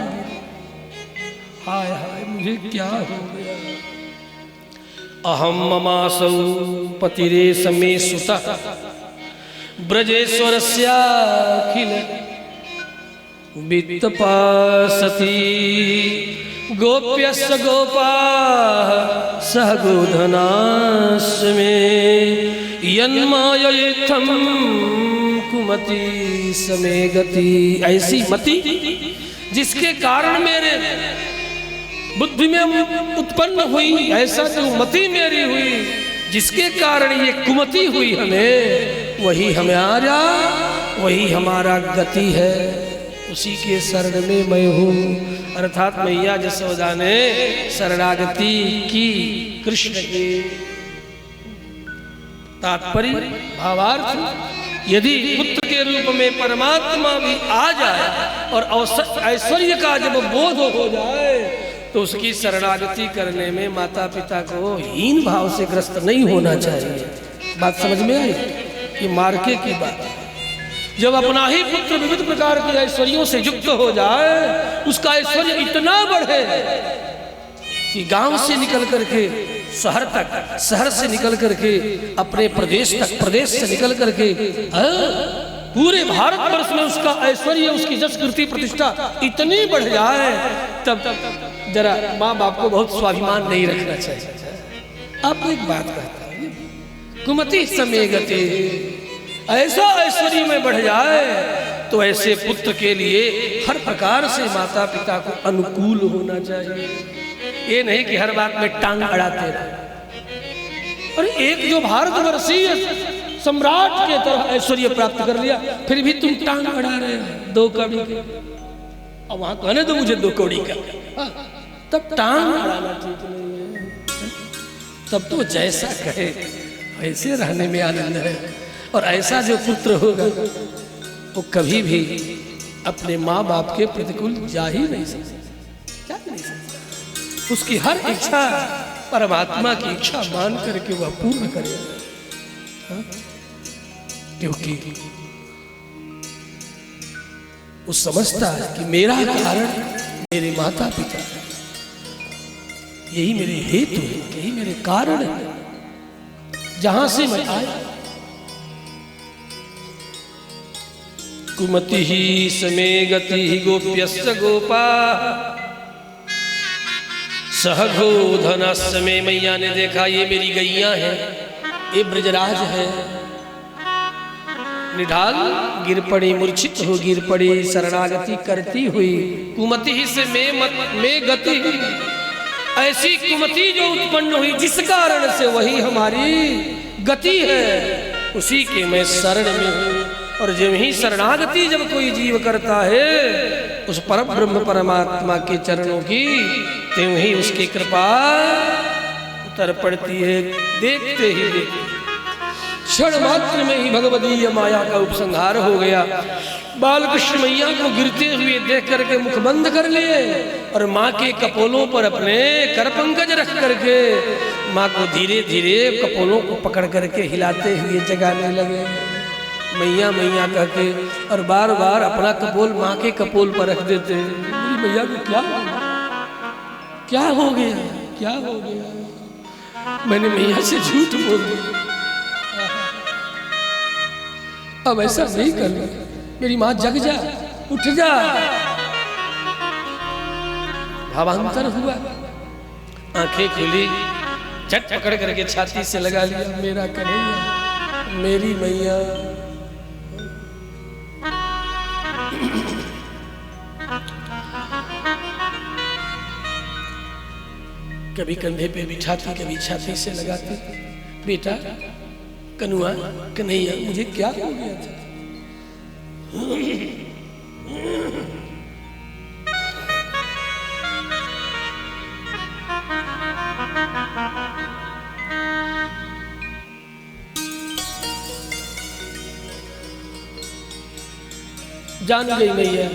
हाय हाय मुझे क्या हो गया। अहम ममासौ पतिरे समे सुतः ब्रजेश्वरस्याखिल वित्तपासति गोप्यस्य गोपाः सह गोधनास्मे यन्माययेत्थं कुमति समे गति। ऐसी मति जिसके कारण मेरे बुद्धि में उत्पन्न हुई, ऐसा जो मति मेरी हुई जिसके कारण ये कुमति हुई हमें, वही हमें आ जा, वही हमारा गति है, उसी के शरण में मैं हूँ। अर्थात मैया जसोदा ने शरणागति की कृष्ण के। तात्पर्य भावार्थ, यदि पुत्र के रूप में परमात्मा भी आ जाए और ऐश्वर्य का जब बोध हो जाए तो उसकी शरणागति करने में माता पिता को हीन भाव से ग्रस्त नहीं होना चाहिए। बात समझ में आई? ये मार्के की बात। जब अपना ही पुत्र विविध प्रकार के ऐश्वर्यों से युक्त हो जाए, उसका ऐश्वर्य इतना बढ़े कि गांव से निकल करके शहर तक, शहर से निकल करके अपने प्रदेश तक, प्रदेश से निकल करके पूरे भारत वर्ष में उसका ऐश्वर्य, उसकी यश कीर्ति प्रतिष्ठा इतनी बढ़ जाए, तब जरा माँ बाप को बहुत स्वाभिमान नहीं रखना चाहिए। आपको एक बात कहता है, कुमति समय गति, ऐसा ऐश्वर्य में बढ़ जाए तो ऐसे पुत्र के लिए हर प्रकार से माता पिता को अनुकूल होना चाहिए। ये नहीं कि हर बात में टांग अड़ाते रहे। और एक जो भारतवर्षीय सम्राट के तरह ऐश्वर्य प्राप्त कर लिया, फिर भी तुम टांग अड़ा रहे हो 2 कौड़ी के। अब वहां कहने दो मुझे 2 कौड़ी का, तब टांग अड़ाना ठीक नहीं है। तब तो जैसा कहे वैसे रहने में आनंद है। और ऐसा जो पुत्र होगा वो कभी भी अपने माँ बाप के प्रतिकूल जा ही नहीं सकता। उसकी हर इच्छा परमात्मा की इच्छा मान करके वह पूर्ण करेगा, क्योंकि वो समझता है कि मेरा कारण मेरे माता पिता, यही मेरे हेतु है, यही मेरे कारण है, जहां से मैं आया। कुमति ही समे गति ही गोप्यस्य गोपा सहगोधन समय। मैया ने देखा ये मेरी गैया है, ये ब्रजराज है। निढाल गिर पड़ी, मूर्छित हो गिर पड़ी, शरणागति करती हुई। कुमति ही से में गति, ऐसी कुमति जो उत्पन्न हुई जिस कारण से वही हमारी गति है, उसी के मैं शरण में हूँ। और जब ही शरणागति जब कोई जीव करता है उस परम ब्रह्म परमात्मा के चरणों की, त्यों ही उसकी कृपा उतर पड़ती है। देखते ही देखते क्षण मात्र में ही भगवदीय माया का उपसंहार हो गया। बालकृष्ण मैया को गिरते हुए देख करके मुख बंद कर लिए और माँ के कपोलों पर अपने कर पंकज रख करके माँ को धीरे धीरे कपोलों को पकड़ करके हिलाते हुए जगाने लगे। मैया मैया कहके और बार बार अपना कपोल माँ के कपोल पर रख देते। मैया को क्या हो गया, क्या हो गया? मैंने मैया से झूठ बोल दिया, अब ऐसा नहीं करना। मेरी माँ जग जा, उठ जा। भावांतर हुआ, आंखें खुली, झट पकड़ करके छाती से लगा लिया, मेरा कन्हैया, मेरी मैया। कभी कंधे पे बिठाती, कभी छाती से लगाती। बेटा कनुआ, कन्हैया, मुझे क्या हो गया था? जान गई मैया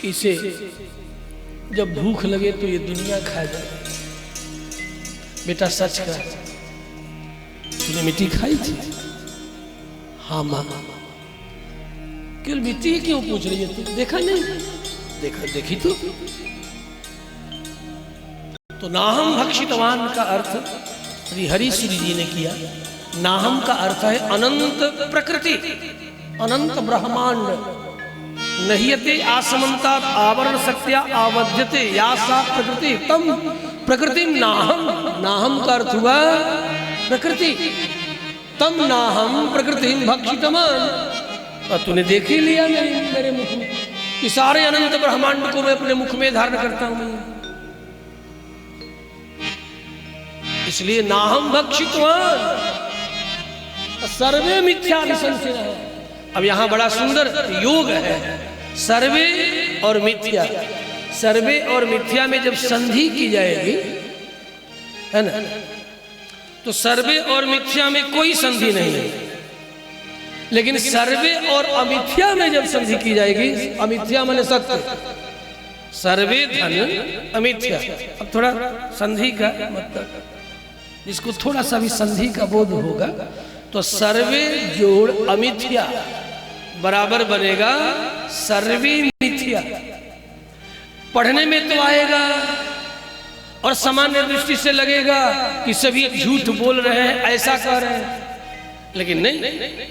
इसे जब भूख लगे तो ये दुनिया खा जाए। बेटा सच का, तूने मिट्टी खाई थी? हाँ माँ। केवल मिट्टी क्यों पूछ रही है तू? देखा नहीं? देखा, देखी तो नाहम भक्षितवान का अर्थ श्री हरि श्री जी ने किया। नाहम का अर्थ है अनंत प्रकृति, अनंत ब्रह्मांड। नह्यते आसमंता आवरण शक्त्या आवध्यते या सा प्रकृति तम प्रकृति नाहम। नाहम का अर्थ हुआ प्रकृति। तम नाहम प्रकृति भक्षितमान। और तूने देख ही लिया मेरे मुख में कि सारे अनंत ब्रह्मांड को मैं अपने मुख में धारण करता हूं। इसलिए नाहम भक्षितवान सर्वे मिथ्या निसंशय है। अब यहां बड़ा सुंदर योग है, सर्वे और मिथ्या। सर्वे और मिथ्या में जब संधि की जाएगी, है ना, तो सर्वे और मिथ्या में कोई संधि नहीं है। लेकिन सर्वे और अमिथ्या में जब संधि की जाएगी, अमिथ्या माने सत्य, सर्वे धन अमिथ्या। अब थोड़ा संधि का मतलब, जिसको थोड़ा सा भी संधि का बोध होगा तो सर्वे जोड़ अमिथ्या बराबर बनेगा सर्वे मिथ्या। पढ़ने में तो आएगा और सामान्य दृष्टि से लगेगा कि सभी झूठ बोल रहे हैं, ऐसा कह रहे हैं, लेकिन नहीं,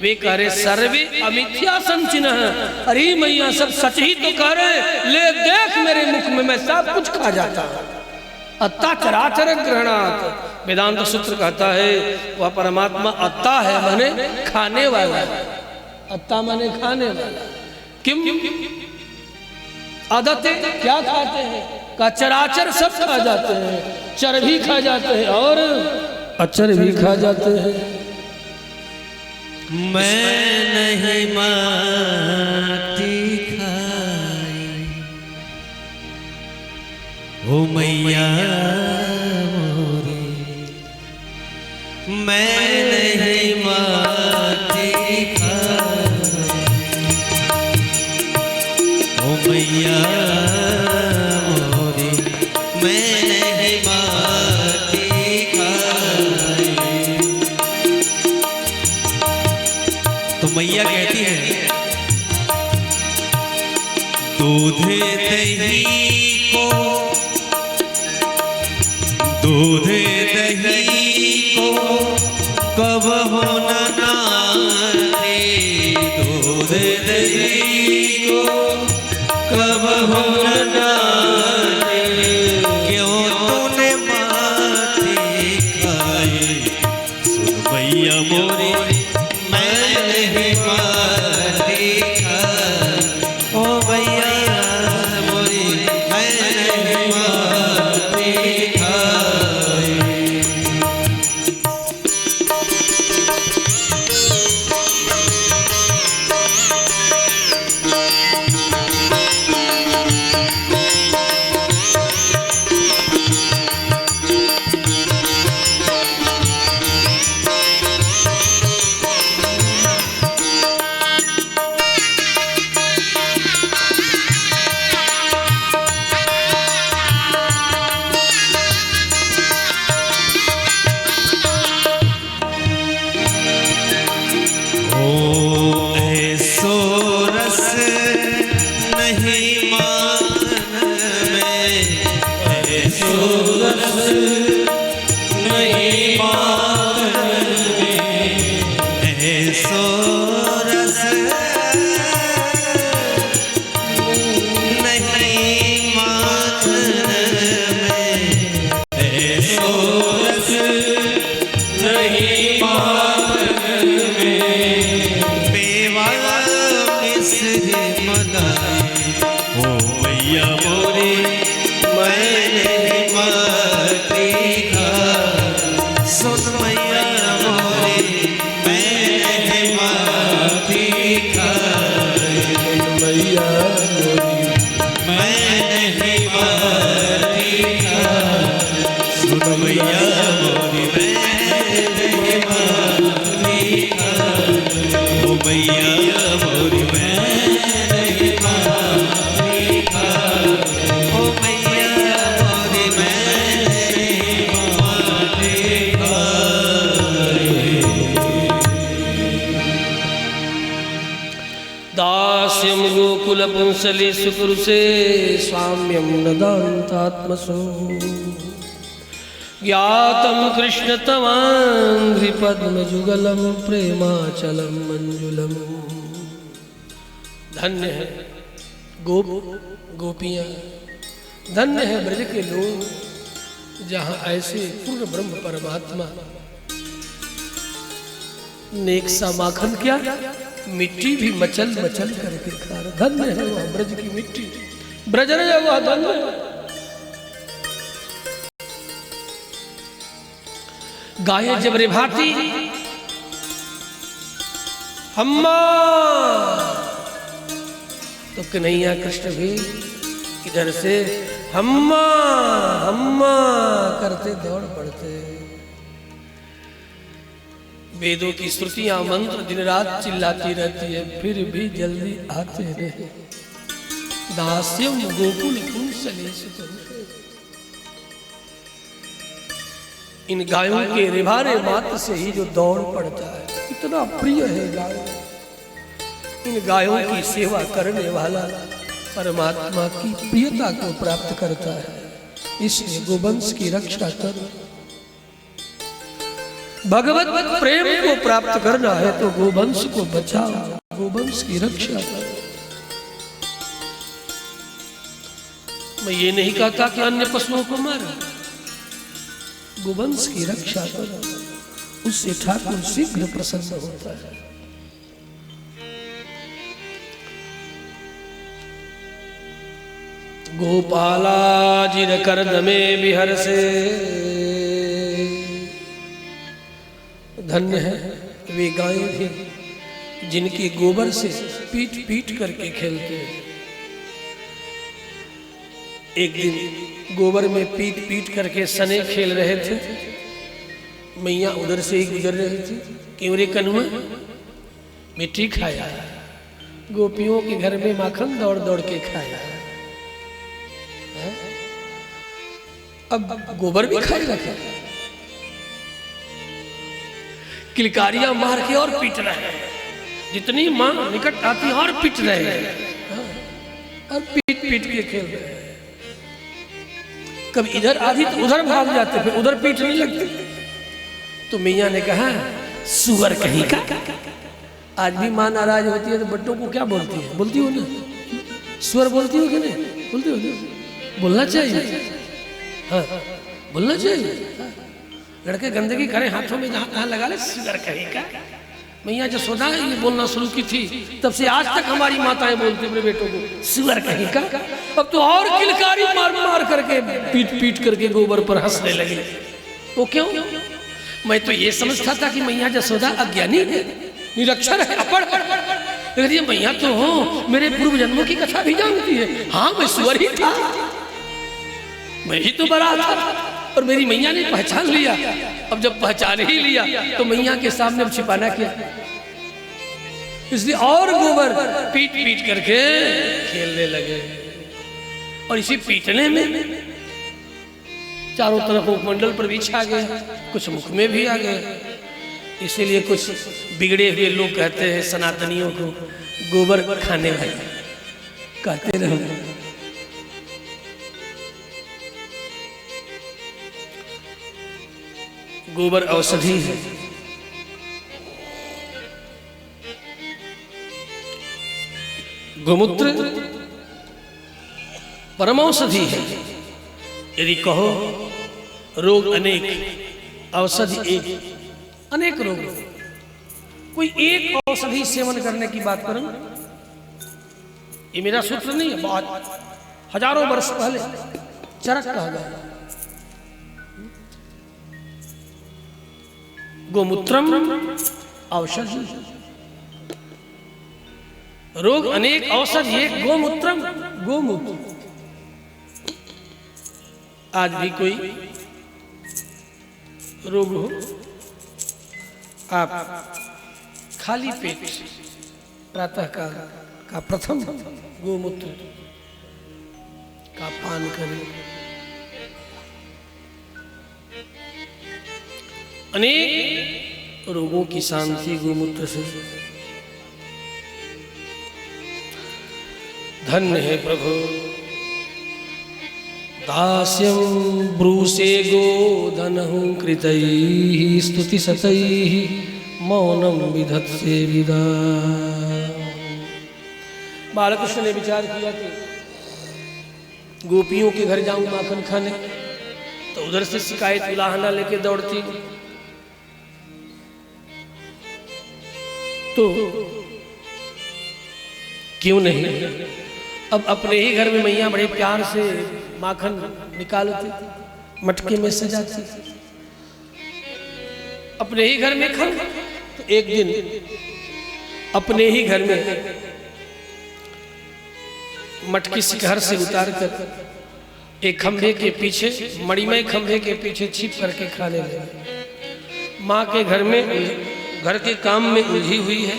वे कह रहे सर्वे अमिथ्या संचिन। अरे मैया सब सच ही तो कह रहे हैं, ले देख मेरे मुख में मैं सब कुछ खा जाता हूं। अत्ता चराचर ग्रहणात्, वेदांत सूत्र कहता है वह परमात्मा अत्ता है, माने खाने वाला। अत्ता माने खाने वाला। किम आदते क्या खाते हैं? का चराचर सब खा जाते हैं, चर भी खा जाते हैं और अचर भी खा जाते हैं। मैं नहीं माटी खाई हो मैया मोरे, मैं नहीं माटी खाई हो मैया मोरे, मैं नहीं माटी खाई। तो मैया कहती है दूध दही को, दूध दही को कब होना नारे, दूध दही को कब होना नारे, क्यों तूने माटी खाई सुन मैया मोरे, दास्यं गोकुलपुंसले सुकृसे स्वाम्यं नदान्तात्मसो ज्ञातं कृष्णतमाङ्घ्रिपद्मजुगलं प्रेमाचलं मंजुलम। धन्य है गोप गोपियाँ, धन्य है ब्रज के लोग, जहाँ ऐसे पूर्ण ब्रह्म परमात्मा नेक सा माखन क्या मिट्टी भी मचल मचल करके खा रहे। धन्य है वह ब्रज की मिट्टी, ब्रज है वह धन्य। गाये जब रे भाती हम्मा, तो कन्हैया कृष्ण भी इधर से हम्मा हम्मा करते दौड़ पड़ते। वेदों की श्रुतियां मंत्र दिन रात चिल्लाती रहती है, फिर भी जल्दी आते रहे। दास्यम गोकुल पुंसले सुकृसे, इन गायों के रिभारे मात्र से ही जो दौड़ पड़ता है, इतना प्रिय है गाय। इन गायों की सेवा करने वाला परमात्मा की प्रियता को प्राप्त करता है। इसलिए गोवंश की रक्षा करो। भगवत प्रेम को प्राप्त करना है तो गोवंश को बचाओ, गोवंश की रक्षा करो। मैं ये नहीं कहता कि अन्य पशुओं को मारो, गोवंश की रक्षा करो, उससे ठाकुर शीघ्र प्रसन्न होता है। गोपाला जिन कर्द में बिहर से, धन्य है वे गायें भी जिनके गोबर से पीट पीट करके खेलते हैं। एक दिन गोबर में पीट पीट करके सने खेल रहे थे। मैया उधर से ही गुजर रही थी। क्यों रे कनुआ, मिट्टी खाया, गोपियों के घर में माखन दौड़ दौड़ के खाया, अब गोबर भी खाए रखे। किलकारियां मार के और पीट रहे हैं, जितनी मां निकट आती और पीट रहे हैं, और पीट पीट के खेल रहे हैं। कभी इधर आधी तो उधर भाग जाते, फिर उधर पीटने लगते। तो मैया ने कहा सुअर कहीं का। आज भी मां नाराज होती है तो बच्चों को क्या बोलती है? बोलती हो ना, सुअर बोलती हो कि नहीं? बोलती हो ना? बोलना चाहिए, हाँ बोलना चाहिए। लड़के गंदगी करें हाथों में जहां तहां लगा ले, सुअर कहीं का। मैया जसोदा ये बोलना शुरू की थी, तब से आज तक हमारी माताएं बोलती अपने बेटों को सुअर कहीं का। अब तो और किलकारी मार मार करके पीट पीट करके गोबर पर हंसने लगे। वो क्यों? मैं तो ये समझता था कि मैया जसोदा अज्ञानी है, निरक्षर है, अपढ़। लेकिन ये मैया तो हो मेरे पूर्व जन्मों की कथा भी जानती है। हाँ मैं सुअर ही था, मैं ही तो बड़ा था, और मेरी मैया ने पहचान लिया। अब जब पहचान ही लिया तो मैया के सामने छिपाना क्या, इसलिए और गोबर पीट पीट करके खेलने लगे। और इसी पीटने में चारों तरफ उपमंडल पर भी छा गए, कुछ मुख में भी आ गए। इसीलिए कुछ बिगड़े हुए लोग कहते हैं सनातनियों को गोबर खाने वाले, कहते रहो। गोबर औषधि है, गोमूत्र परम औषधि है। यदि कहो रोग अनेक, औषधि एक, अनेक रोग, कोई एक औषधि सेवन करने की बात करूं, ये मेरा सूत्र नहीं है, बहुत हजारों वर्ष पहले चरक कहा गया। गोमूत्रम औषधि, रोग अनेक औषधि एक, गोमूत्रम गोमूत्र। आज भी कोई रोग हो, आप खाली पेट प्रातः काल का प्रथम गोमूत्र का पान करें। अनेक रोगों की शांति गोमूत्र से। धन्य है प्रभु दास्यं ब्रूसे गोधनहु कृतैः स्तुति सतैः मौनम विधत्से विदा। बालकृष्ण ने विचार किया कि गोपियों के घर जाऊं माखन खाने, तो उधर से शिकायत उलाहना लेके दौड़ती, तो क्यों नहीं अब अपने ही घर में मैया बड़े प्यार से माखन निकालती, मटके में सजाती, अपने ही घर में खाओ। तो एक दिन अपने ही घर में मटकी शिखर से उतार कर एक खंभे के पीछे, मणिमय खंभे के पीछे छिप करके खाने लगे। माँ के घर में, घर के काम में उलझी हुई है,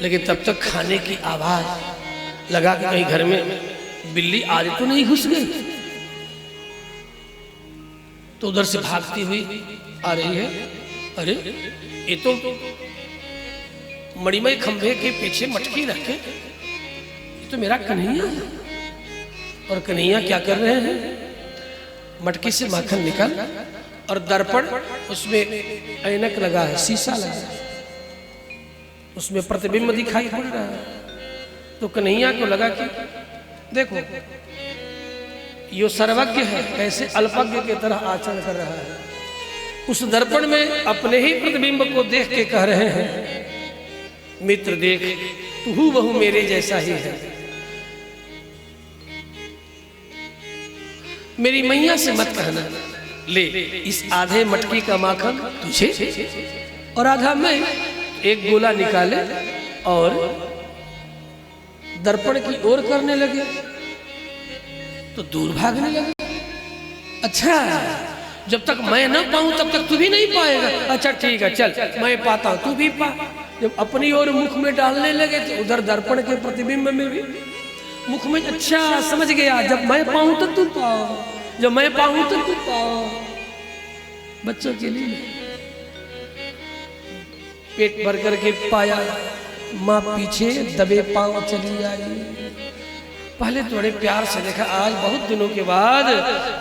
लेकिन तब तक खाने की आवाज लगा कि कहीं घर में बिल्ली आज तो नहीं घुस गई। तो उधर से भागती हुई आ रही है, अरे ये तो मणिमय खंभे के पीछे मटकी रखे तो मेरा कन्हैया है। और कन्हैया क्या कर रहे हैं? मटकी से माखन निकाल और दर्पण, उसमें ऐनक लगा है, शीशा लगा है, उसमें प्रतिबिंब दिखाई पड़ रहा है। तो कन्हैया को लगा कि देखो यो सर्वज्ञ है, कैसे अल्पज्ञ की तरह आचरण कर रहा है। उस दर्पण में अपने ही प्रतिबिंब को देख के कह रहे हैं, मित्र देख तू बहु मेरे जैसा ही है, मेरी मैया से मत कहना, ले इस आधे मटकी का माखन तुझे और आधा मैं। एक गोला निकाले और दर्पण की ओर करने लगे तो दूर भागने लगे। अच्छा, जब तक मैं ना पाऊं तब तक तू भी नहीं पाएगा। अच्छा ठीक है, चल मैं पाता हूं, तू भी पा। जब अपनी ओर मुख में डालने लगे तो उधर दर्पण के प्रतिबिंब में भी मुख में। अच्छा समझ गया, जब मैं पाऊं तो तू पाओ, जब मैं पाऊं तो तू पाओ। बच्चों के लिए पेट भर करके पाया, माँ पीछे दबे पांव चली आई। पहले थोड़े प्यार से देखा, आज बहुत दिनों के बाद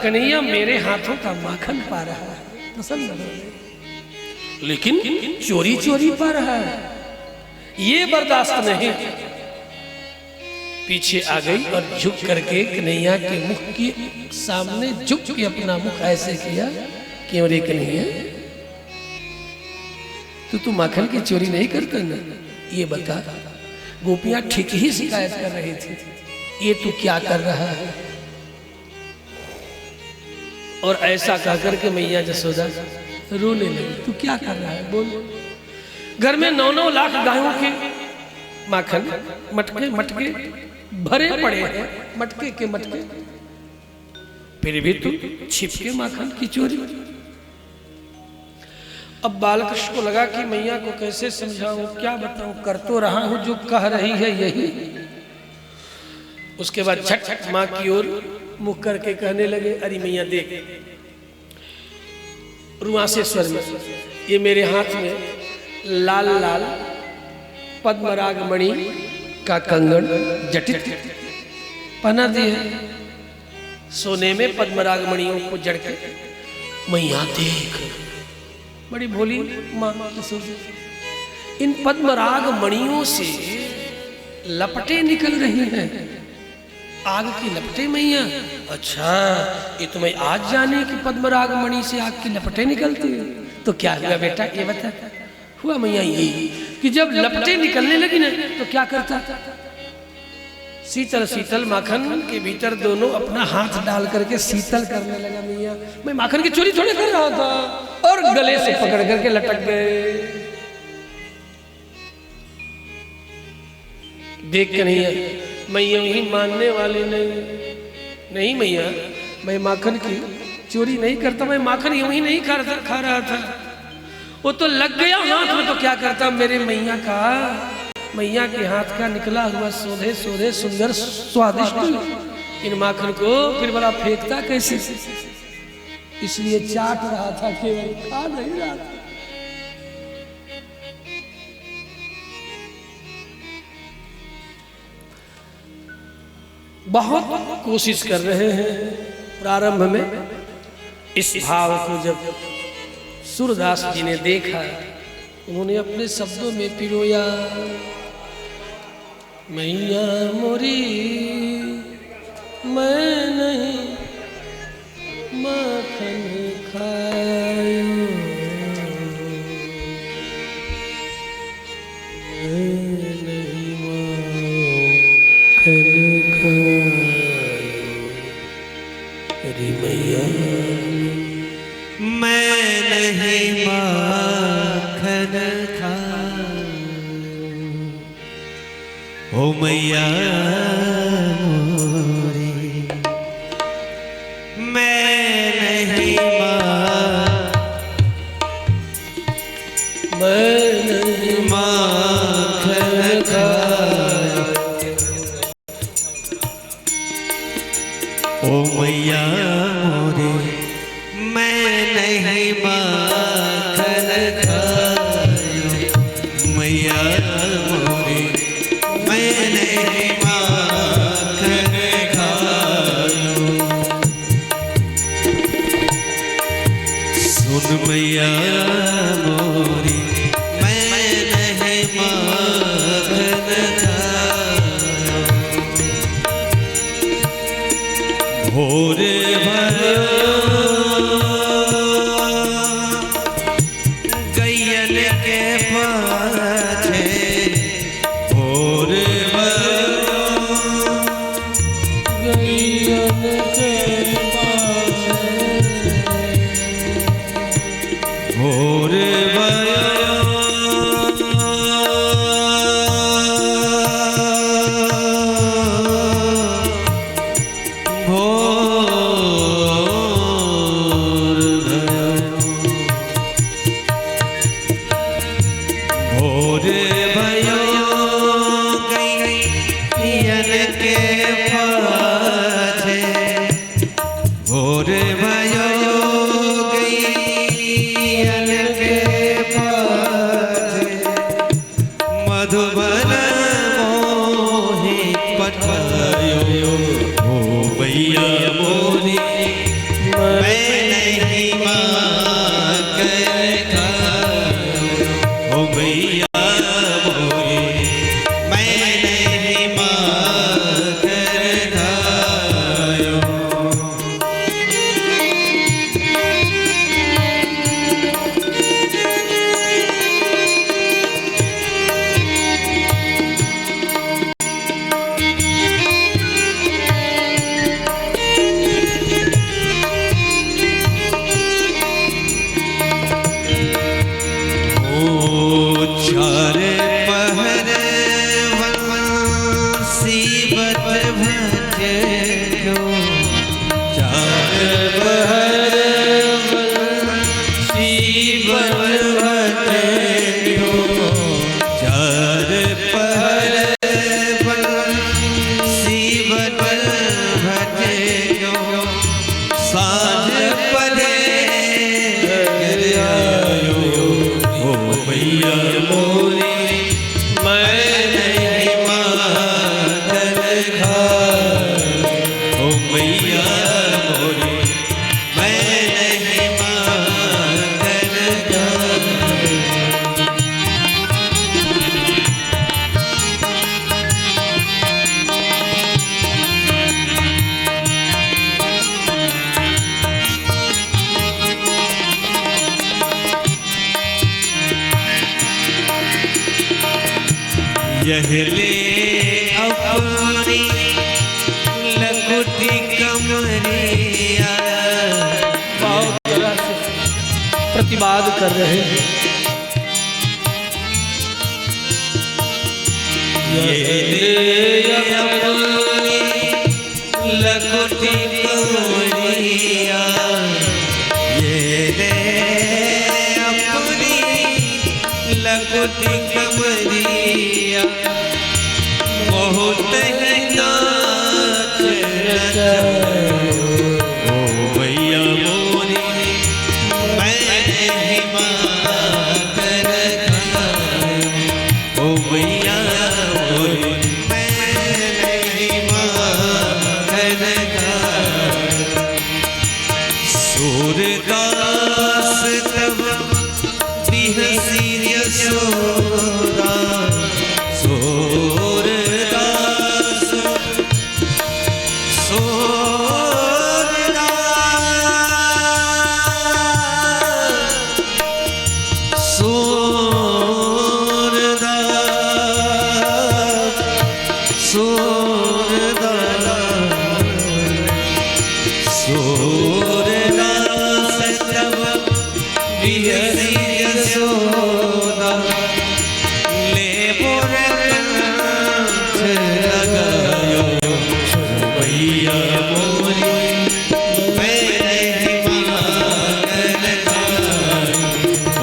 कन्हैया मेरे हाथों का माखन पा रहा है, पसंद है, लेकिन चोरी चोरी पा रहा है, ये बर्दाश्त नहीं। पीछे आ गई और झुक करके कन्हैया के मुख के सामने झुक के अपना मुख ऐसे किया, क्यों रे कन्हैया, तू माखन की चोरी नहीं करता ना? ये बता। गोपियां ठीक ही शिकायत कर रही थी, ये तू क्या कर रहा है? और ऐसा कहकर के मैया जसोदा रोने लगी। तू क्या कर रहा है बोल? घर में 9-9 लाख गायों के माखन मटके मटके भरे पड़े हैं, मटके के मटके, फिर भी तू छिप के माखन की चोरी। अब बालकृष्ण को लगा कि मैया को कैसे समझाऊं, क्या बताऊं, कर तो रहा हूं जो कह रही है यही। उसके बाद झट झट माँ की ओर मुख करके कहने लगे, अरे मैया देख, रुआसेश्वर में ये मेरे हाथ में लाल लाल पद्मराग मणि का कंगन जटित पहना दिए, सोने में पद्मराग मणियों को जड़ के। मैया देख, बड़ी भोली माँ, इन पद्मराग मणियों से लपटें निकल रही हैं, आग की लपटें मैया। अच्छा, ये तुम्हें आज जाने कि पद्मराग मणि से आग की लपटें निकलती है? तो क्या हुआ बेटा ये बता? हुआ मैया ये कि जब लपटें निकलने लगी ना तो क्या करता, शीतल शीतल माखन के भीतर दोनों अपना हाथ डाल करके शीतल करने लगा। मैया मैं माखन की चोरी थोड़े कर रहा था, और गले से पकड़ करके लटक गए। देख के नहीं, मैं यूं ही मानने वाली नहीं मैया, मैं माखन की चोरी नहीं करता, मैं माखन यूं ही नहीं खा रहा था, वो तो लग गया हाथ में, तो क्या करता मेरे मैया का, मैया के हाथ का निकला हुआ सोधे सोधे सुंदर स्वादिष्ट इन माखन को फिर बड़ा फेंकता कैसे, इसलिए चाट रहा था, केवल खा नहीं रहा था। बहुत कोशिश कर रहे हैं। प्रारंभ में इस भाव को जब सूरदास जी ने देखा, उन्होंने अपने शब्दों में पिरोया, मैया मोरी मैं नहीं माखन खायो, मैं नहीं माखन खायो, अरे मैया मैं नहीं माखन खायो, ओ मैया मोरी मैं नहीं माखन खायो, ओ मैया मोरी मैं नहीं माखन खायो, मैया मोरी मैं नहीं माखन के पाछे और गैयन के पाछे और मधुबन मोहि पठायो हो भैया मोरी मैं नहीं मांग हो भैया मोरी मैं नहीं मांग चार पहर वंशी बत भजो चार पहर वंशी बत भजो चार पहर वंशी बत भजो साँझ पड़े भैया मोरी मैं नहीं मांगन ओ भैया मोरी मैं नहीं मांगन यह ले अपनी लकुटी कमरिया बहुत तरह से प्रतिवाद कर रहे हैं। ये ले अपनी लकुटी कमरिया ये ले अपनी लकुटी कमरिया बहुत ही नाच ओ भैया मोरी मैं नहीं मांगन ओ भैया मोरी मैं नहीं मांगन सूरदास तब बिहसी यशोदा सूरदास सूरदास तब बिहसी यशोदा ले लगायो भैया मोरी मैं नहीं मांगन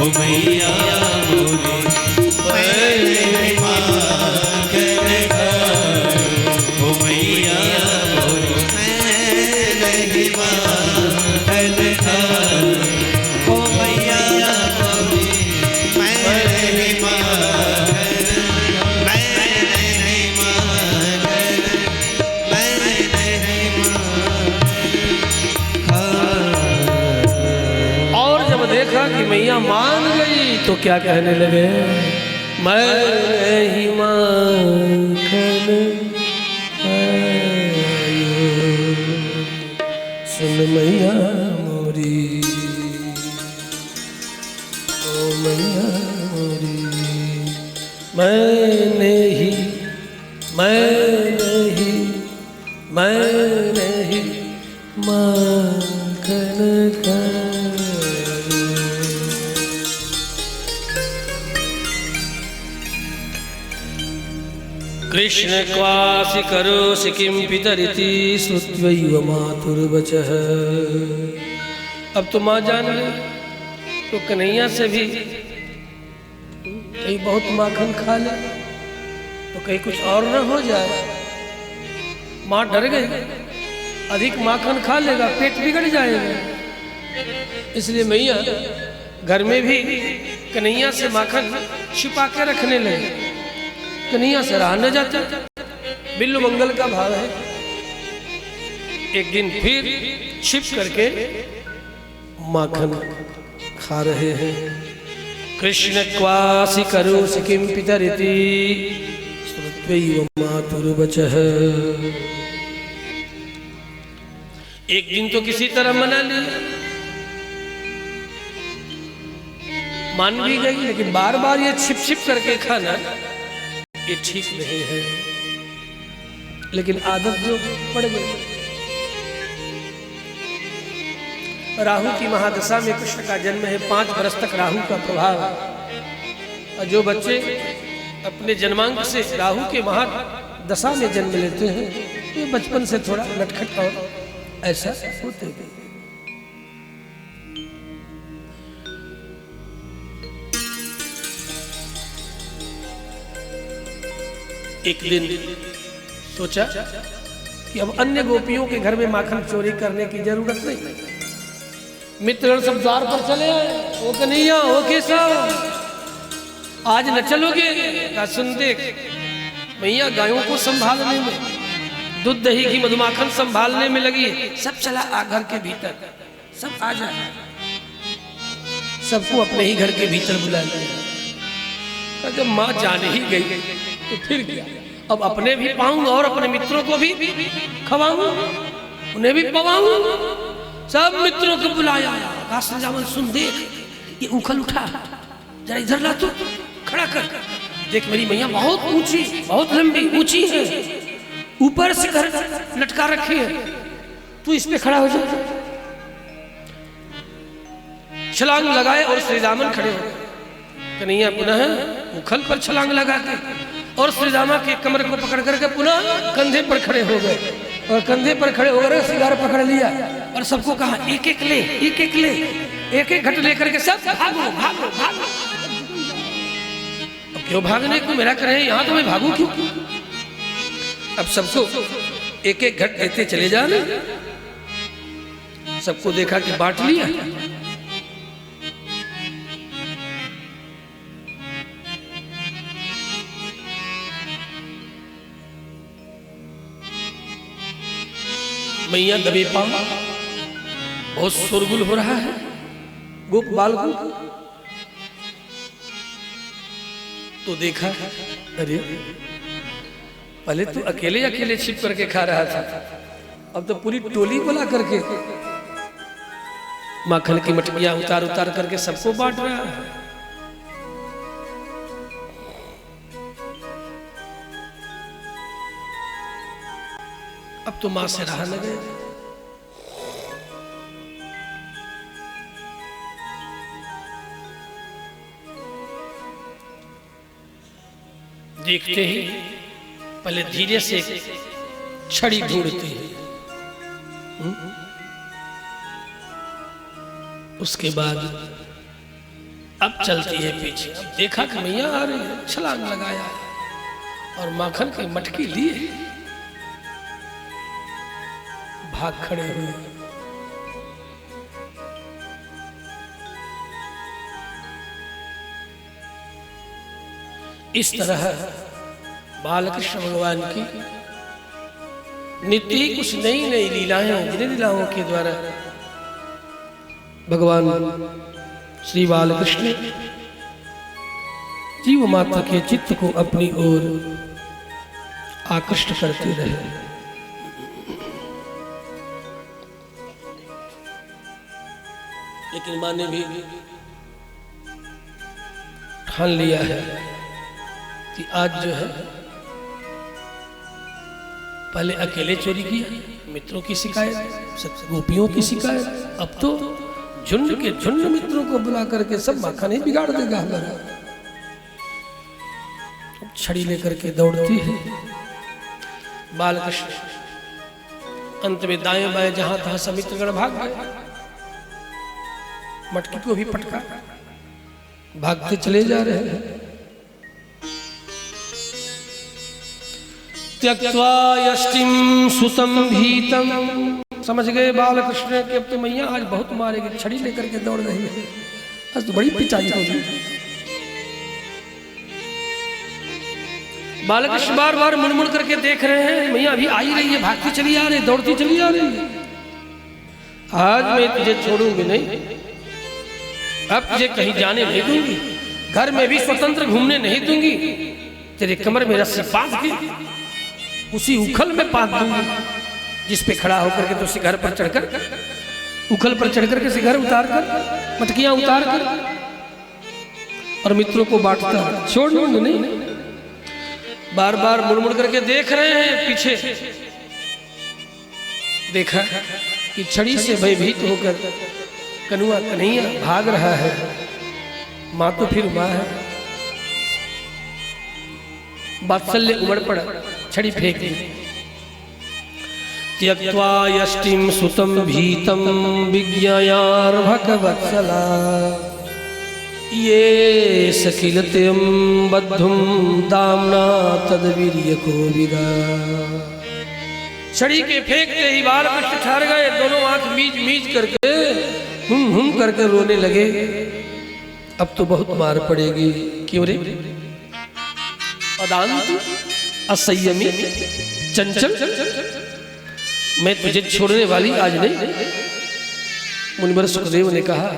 ओ भैया मोरी मैं नहीं मांगन ओ भैया मोरी मैं नहीं मांगन ओ भैया मोरी मैं नहीं मांगन और जब देखा कि मैया मान गई तो क्या कहने लगे, मैं नहीं मांगन आयो सुन मैया मोरी ओ मैया मैं नहीं माखन खायो। कृष्ण क्वासि करोसि किं पितरिति श्रुत्वैव मातुर्वचः। अब तो माँ जान ले तो कन्हैया से भी कहीं बहुत माखन खा ले तो कहीं कुछ और न हो जाए। माँ डर गई, अधिक माखन खा लेगा पेट बिगड़ जाएगा। इसलिए मैया घर में भी कन्हैया से माखन छिपा के रखने लगे। कन्हैया से रहा न जाता, बिल्व मंगल का भाव है। एक दिन फिर छिप करके माखन खा रहे हैं। कृष्ण क्वासि करोसि किं पितरिति श्रुत्वैव मातुर्वचः। एक दिन तो किसी तरह मना लिया, मान भी गई, लेकिन बार बार ये छिप छिप करके खाना ये ठीक नहीं है। लेकिन आदत जो पड़ गई। राहु की महादशा में कृष्ण का जन्म है। 5 वर्ष तक राहु का प्रभाव है। और जो बच्चे अपने जन्मांक से राहु के महादशा में जन्म लेते हैं ये बचपन से थोड़ा नटखट और ऐसा होते हैं। एक दिन सोचा कि अब अन्य गोपियों के घर में माखन चोरी करने की जरूरत नहीं। मित्र सब द्वार पर चले आए। वो कन्हैया, वो केशव, आज न चलोगे? सुन देख, मैया गायों को संभालने में, दूध दही की मधुमाखन संभालने में लगी है। सब चला आ घर के भीतर, सब आ जाए। सबको अपने ही घर के भीतर बुला लिया। जब माँ जाने ही गई तो फिर क्या, अब अपने भी पाऊंगा और अपने मित्रों को भी खवाऊंगा, उन्हें भी पवाऊंगा। सब मित्रों को बुलाया। जामन सुन देख, ये उखल उठा, जरा इधर ला, तू खड़ा कर। देख मेरी मैया बहुत ऊंची, बहुत लंबी ऊंची है, ऊपर से घर लटका रखी है, तू इस पे खड़ा हो जा। छलांग लगाए और श्री रामन खड़े हो गए। कन्हैया पुनः उखल पर छलांग लगाते और श्री रामा के कमर को पकड़ करके पुनः कंधे पर खड़े हो गए। और कंधे पर खड़े होकर सिगार पकड़ लिया और सबको कहा एक एक ले, एक एक ले, एक एक घट लेकर के सब भागो भागो भागो। अब क्यों भागने को मेरा करे, यहाँ तो मैं भागू क्यों? अब सबको एक एक घट देते चले जाने। सबको देखा कि बांट लिया। मैया दबे पांव, बहुत शोरगुल हो रहा है गोप बालकों को। तो देखा, अरे पहले तो अकेले अकेले छिप करके खा रहा था, अब तो पूरी टोली बुला करके माखन की मटकियां उतार उतार करके सबको बांट रहा है। अब तो मां से रहा लगे। देखते ही पहले धीरे से छड़ी ढूंढती है, उसके बाद अब चलती है पीछे। अब देखा कि मैया आ रही है, छलांग लगाया और माखन की मटकी ली, भाग खड़े हुए। इस तरह बालकृष्ण भगवान की नित्य ही कुछ नई नई लीलाएं, जिन लीलाओं के द्वारा भगवान श्री बालकृष्ण जीव मात्र के चित्त को अपनी ओर आकृष्ट करते रहे। लेकिन माँ ने भी ठान लिया है कि आज जो है पहले अकेले चोरी किया, मित्रों की शिकायत, गोपियों की शिकायत, अब तो झुंड के झुंड मित्रों को बुला करके सब माखा नहीं बिगाड़ देगा हमारा। छड़ी लेकर के दौड़ती है बालकृष्ण, अंत में दाएं बाएं जहां तहां समित्रगण भाग गए, मटकी को भी पटका, भागते चले जा रहे हैं। त्यक्त्वा यष्टिम सुतम भीतम, समझ गए बालकृष्ण कि अब तो मैया आज बहुत मारेगी, छड़ी लेकर के दौड़ रही है, आज तो बड़ी पिटाई होगी। बालकृष्ण बार बार मुड़ करके देख रहे हैं, मैया अभी आ ही रही है, भागती चली आ रही, दौड़ती चली आ रही है। आज मैं तुझे छोड़ूंगी नहीं, अब तुझे कहीं जाने नहीं दूंगी, घर में भी स्वतंत्र घूमने नहीं दूंगी, तेरे कमर में रस्सी बांध के उसी उखल में बांध दूंगी जिस पे खड़ा होकर के तो शिखर पर चढ़कर, उखल पर चढ़कर के शिखर उतार कर, मटकियां उतार कर और मित्रों को बांटता, छोड़ दूंगी नहीं। बार बार मुड़ करके देख रहे हैं पीछे, देखा कि छड़ी से भयभीत होकर कनुआ कन्हैया भाग रहा है, मां तो फिर मां है, वात्सल्य उमड़ पड़ा, छड़ी फेंक दी। त्यक्त्वा यष्टिम सुतम भीतम विज्ञायार भगवत्सला, ये सकिलत्यम बद्धुम दामना तदवीर्य को विदा। छड़ी के फेंकते ही बालकृष्ण ठहर गए, दोनों आंख मीच मीच करके हुम करके रोने लगे। अब तो बहुत मार पड़ेगी, क्यों रे अदांत असंयमी चंचल, मैं तुझे छोड़ने वाली आज नहीं। मुनिवर सुखदेव ने कहा,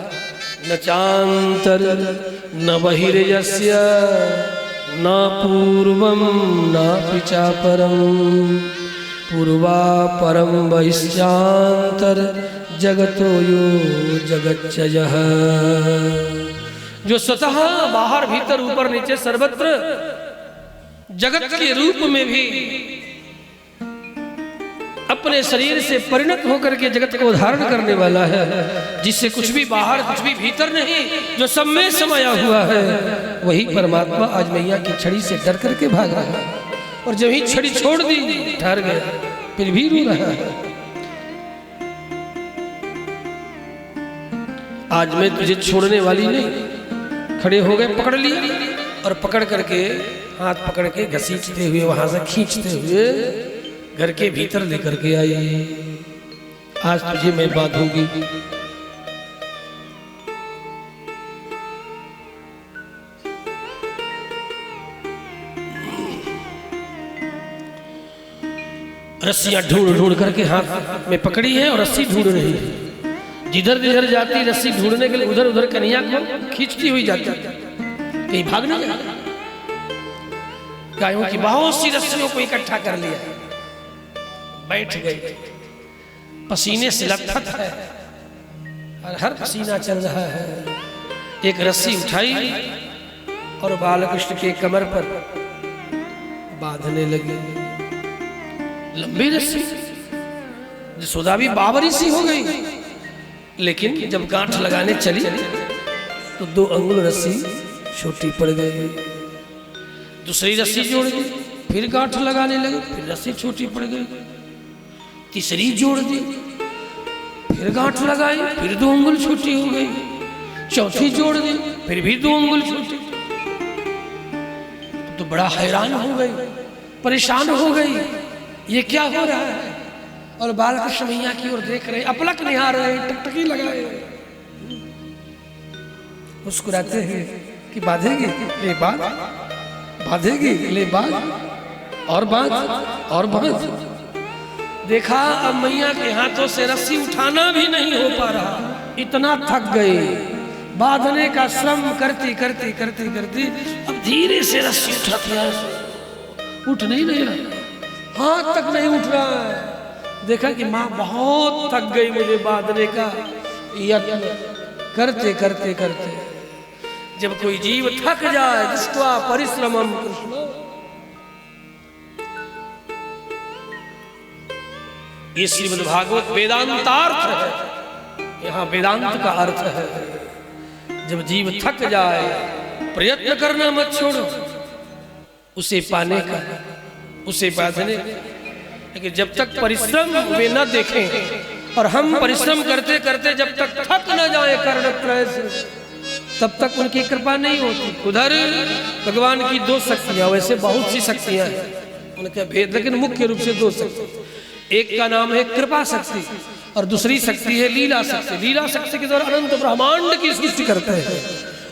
न चांतर न बहिर्यस्य न पूर्वम न पिचापरम पूर्वा परम बहिश्चांतर जगतो यो जगच्चयः। जो स्वतः बाहर भीतर ऊपर नीचे सर्वत्र जगत के रूप में भी अपने शरीर से परिणत होकर के जगत को धारण करने वाला है, जिससे कुछ भी बाहर कुछ भी भीतर नहीं, जो सब में समाया हुआ है, वही परमात्मा आज मैया की छड़ी से डर करके भाग रहा है। और जब ही छड़ी छोड़ दी ठहर गया, फिर भी रो रहा है। आज मैं तुझे छोड़ने वाली नहीं। खड़े हो गए, पकड़ लिया और पकड़ करके हाथ पकड़ के घसीटते हुए वहां से खींचते हुए घर के भीतर लेकर के आई। आज तुझे मैं बांधूंगी। रस्सियां ढूंढ करके हाथ में पकड़ी है और रस्सी ढूंढ रही है। जिधर जिधर जाती रस्सी ढूंढने के लिए उधर उधर कन्हैया को खींचती हुई जाती, कहीं भाग नहीं जाती। गायों की बहुत सी रस्सियों को इकट्ठा कर लिया, बैठ गई, पसीने से लथपथ है और हर पसीना चल रहा है। एक रस्सी उठाई और बालकृष्ण के कमर पर बांधने लगी। लंबी रस्सी, यशोदा भी बाबरी सी हो गई, लेकिन जब गांठ लगाने चली तो 2 अंगुल रस्सी छोटी पड़ गई। दूसरी रस्सी जोड़ दी, फिर गांठ लगाने लगे, फिर रस्सी छोटी पड़ गई। तीसरी जोड़ दी, फिर गांठ लगाई, फिर 2 अंगुल छोटी हो गई। चौथी जोड़ दी, फिर भी 2 अंगुल छोटी। तो बड़ा हैरान हो गई, परेशान हो गई, ये क्या हो रहा है। और बालकृष्ण मैया की ओर देख रहे, अपलक निहार रहे, टकटकी लगाए, मुस्कुराते हैं कि बांधेगी ले बांध, बांधेगी ले बांध, और बांध और बांध। देखा अब मैया के हाथों से रस्सी उठाना भी नहीं हो पा रहा, इतना थक गए। बांधने का श्रम करती करती करती करती अब धीरे से रस्सी उठाते हैं, उठ नहीं रहा, हाथ तक नहीं उठ रहा है। देखा कि माँ बहुत थक गई मुझे बांधने का यत्न करते करते करते। जब कोई जीव थक जाए, दृष्ट्वा परिश्रमम कृष्ण ये श्रीमद् भागवत वेदांतार्थ है। यहाँ वेदांत का अर्थ है, जब जीव थक जाए प्रयत्न करना मत छोड़ो उसे पाने का, उसे बांधने का। लेकिन जब तक परिश्रम वे न देखें और हम परिश्रम करते करते जब तक थक न जाए कर्णत्रय से, तब तक उनकी कृपा नहीं होती। उधर भगवान की दो शक्तियां, वैसे बहुत सी शक्तियां हैं उनके भेद, लेकिन मुख्य रूप से दो शक्ति। एक का नाम है कृपा शक्ति और दूसरी शक्ति है लीला शक्ति। लीला शक्ति के द्वारा अनंत ब्रह्मांड की सृष्टि करते हैं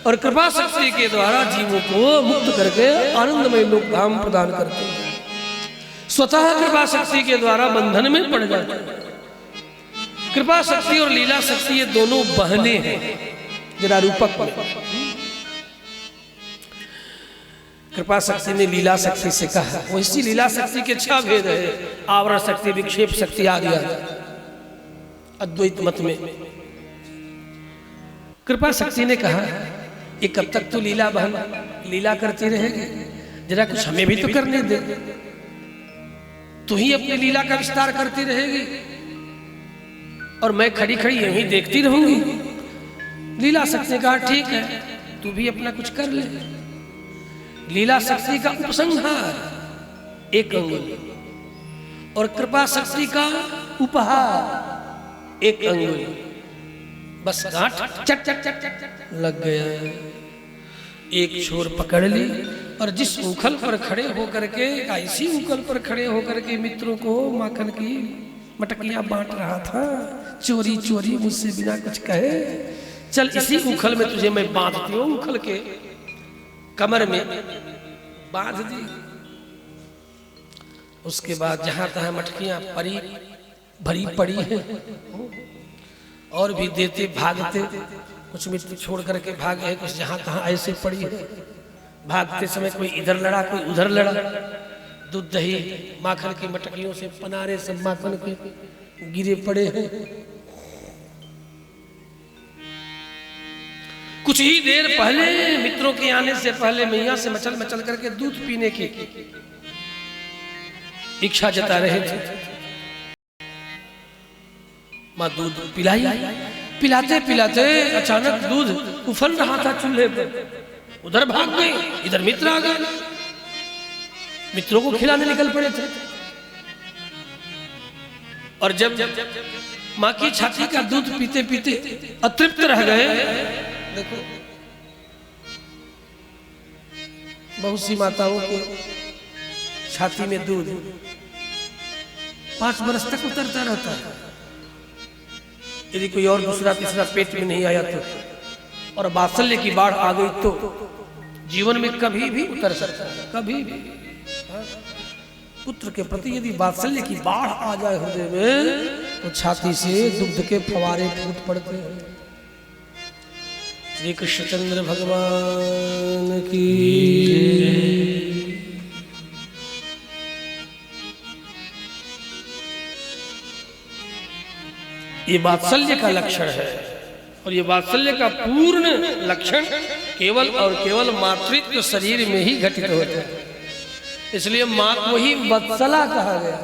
और कृपा शक्ति के द्वारा जीवों को मुक्त करके आनंदमय लोक धाम प्रदान करते हैं। स्वतः कृपा शक्ति के द्वारा बंधन में पड़ जाते हैं। कृपा शक्ति और लीला शक्ति ये दोनों बहने हैं। जरा रूपक में कृपा शक्ति ने लीला शक्ति से कहा, वैसी लीला शक्ति के 6 भेद है, आवरण शक्ति, विक्षेप शक्ति आदि अद्वैत मत में। कृपा शक्ति ने कहा ये कब तक तो लीला बहन लीला करती रहेगी, जरा कुछ हमें भी तो करने दे, तू ही अपनी लीला का विस्तार करती रहेगी और मैं खड़ी खड़ी यहीं देखती रहूंगी। लीला शक्ति ने कहा ठीक है, तू भी अपना कुछ कर ले। लीला शक्ति का उपसंहार 1 अंगुल और कृपा शक्ति का उपहार 1 अंगुल, बस गांठ चट चट चट चट लग गया। एक छोर पकड़ ली और जिस उखल पर खड़े होकर के, ऐसी उखल पर खड़े होकर के मित्रों को माखन की मटकियां बांट रहा था, चोरी चोरी मुझसे बिना कुछ कहे, चल इसी उखल में तुझे मैं बांधती हूँ। उखल के कमर में बांध दी। उसके बाद जहां तहां मटकियां भरी पड़ी है और भी देते भागते, कुछ मित्र छोड़ करके भागे हैं, कुछ जहां तहां ऐसे पड़ी है। भागते समय कोई इधर लड़ा कोई उधर लड़ा। दूध दही माखन की मटकियों से पनारे सब माखन के गिरे पड़े हैं। कुछ ही देर पहले मित्रों के आने से पहले मैया से मचल मचल करके दूध पीने की इच्छा जता रहे थे। मां दूध पिलाई, पिलाते पिलाते अचानक दूध उफल रहा था चूल्हे पर। उधर भाग गई, इधर मित्र आ गए, मित्रों को खिलाने निकल पड़े थे। और जब मां की छाती का दूध पीते पीते अतृप्त रह गए, देखो बहुत सी माताओं को छाती में दूध 5 बरस तक उतरता रहता है, यदि कोई और दूसरा तीसरा पेट में नहीं आया तो, और वात्सल्य की बाढ़ आ गई तो जीवन में कभी भी उतर सकता है, कभी भी। पुत्र के प्रति यदि वात्सल्य की बाढ़ आ जाए हृदय में तो छाती से दुग्ध के फवारे फूट पड़ते हैं। श्री कृष्णचंद्र भगवान की ये वात्सल्य का लक्षण है और ये वात्सल्य का पूर्ण लक्षण केवल और केवल मातृत्व शरीर में ही घटित होता है। इसलिए मां को ही वत्सला कहा गया।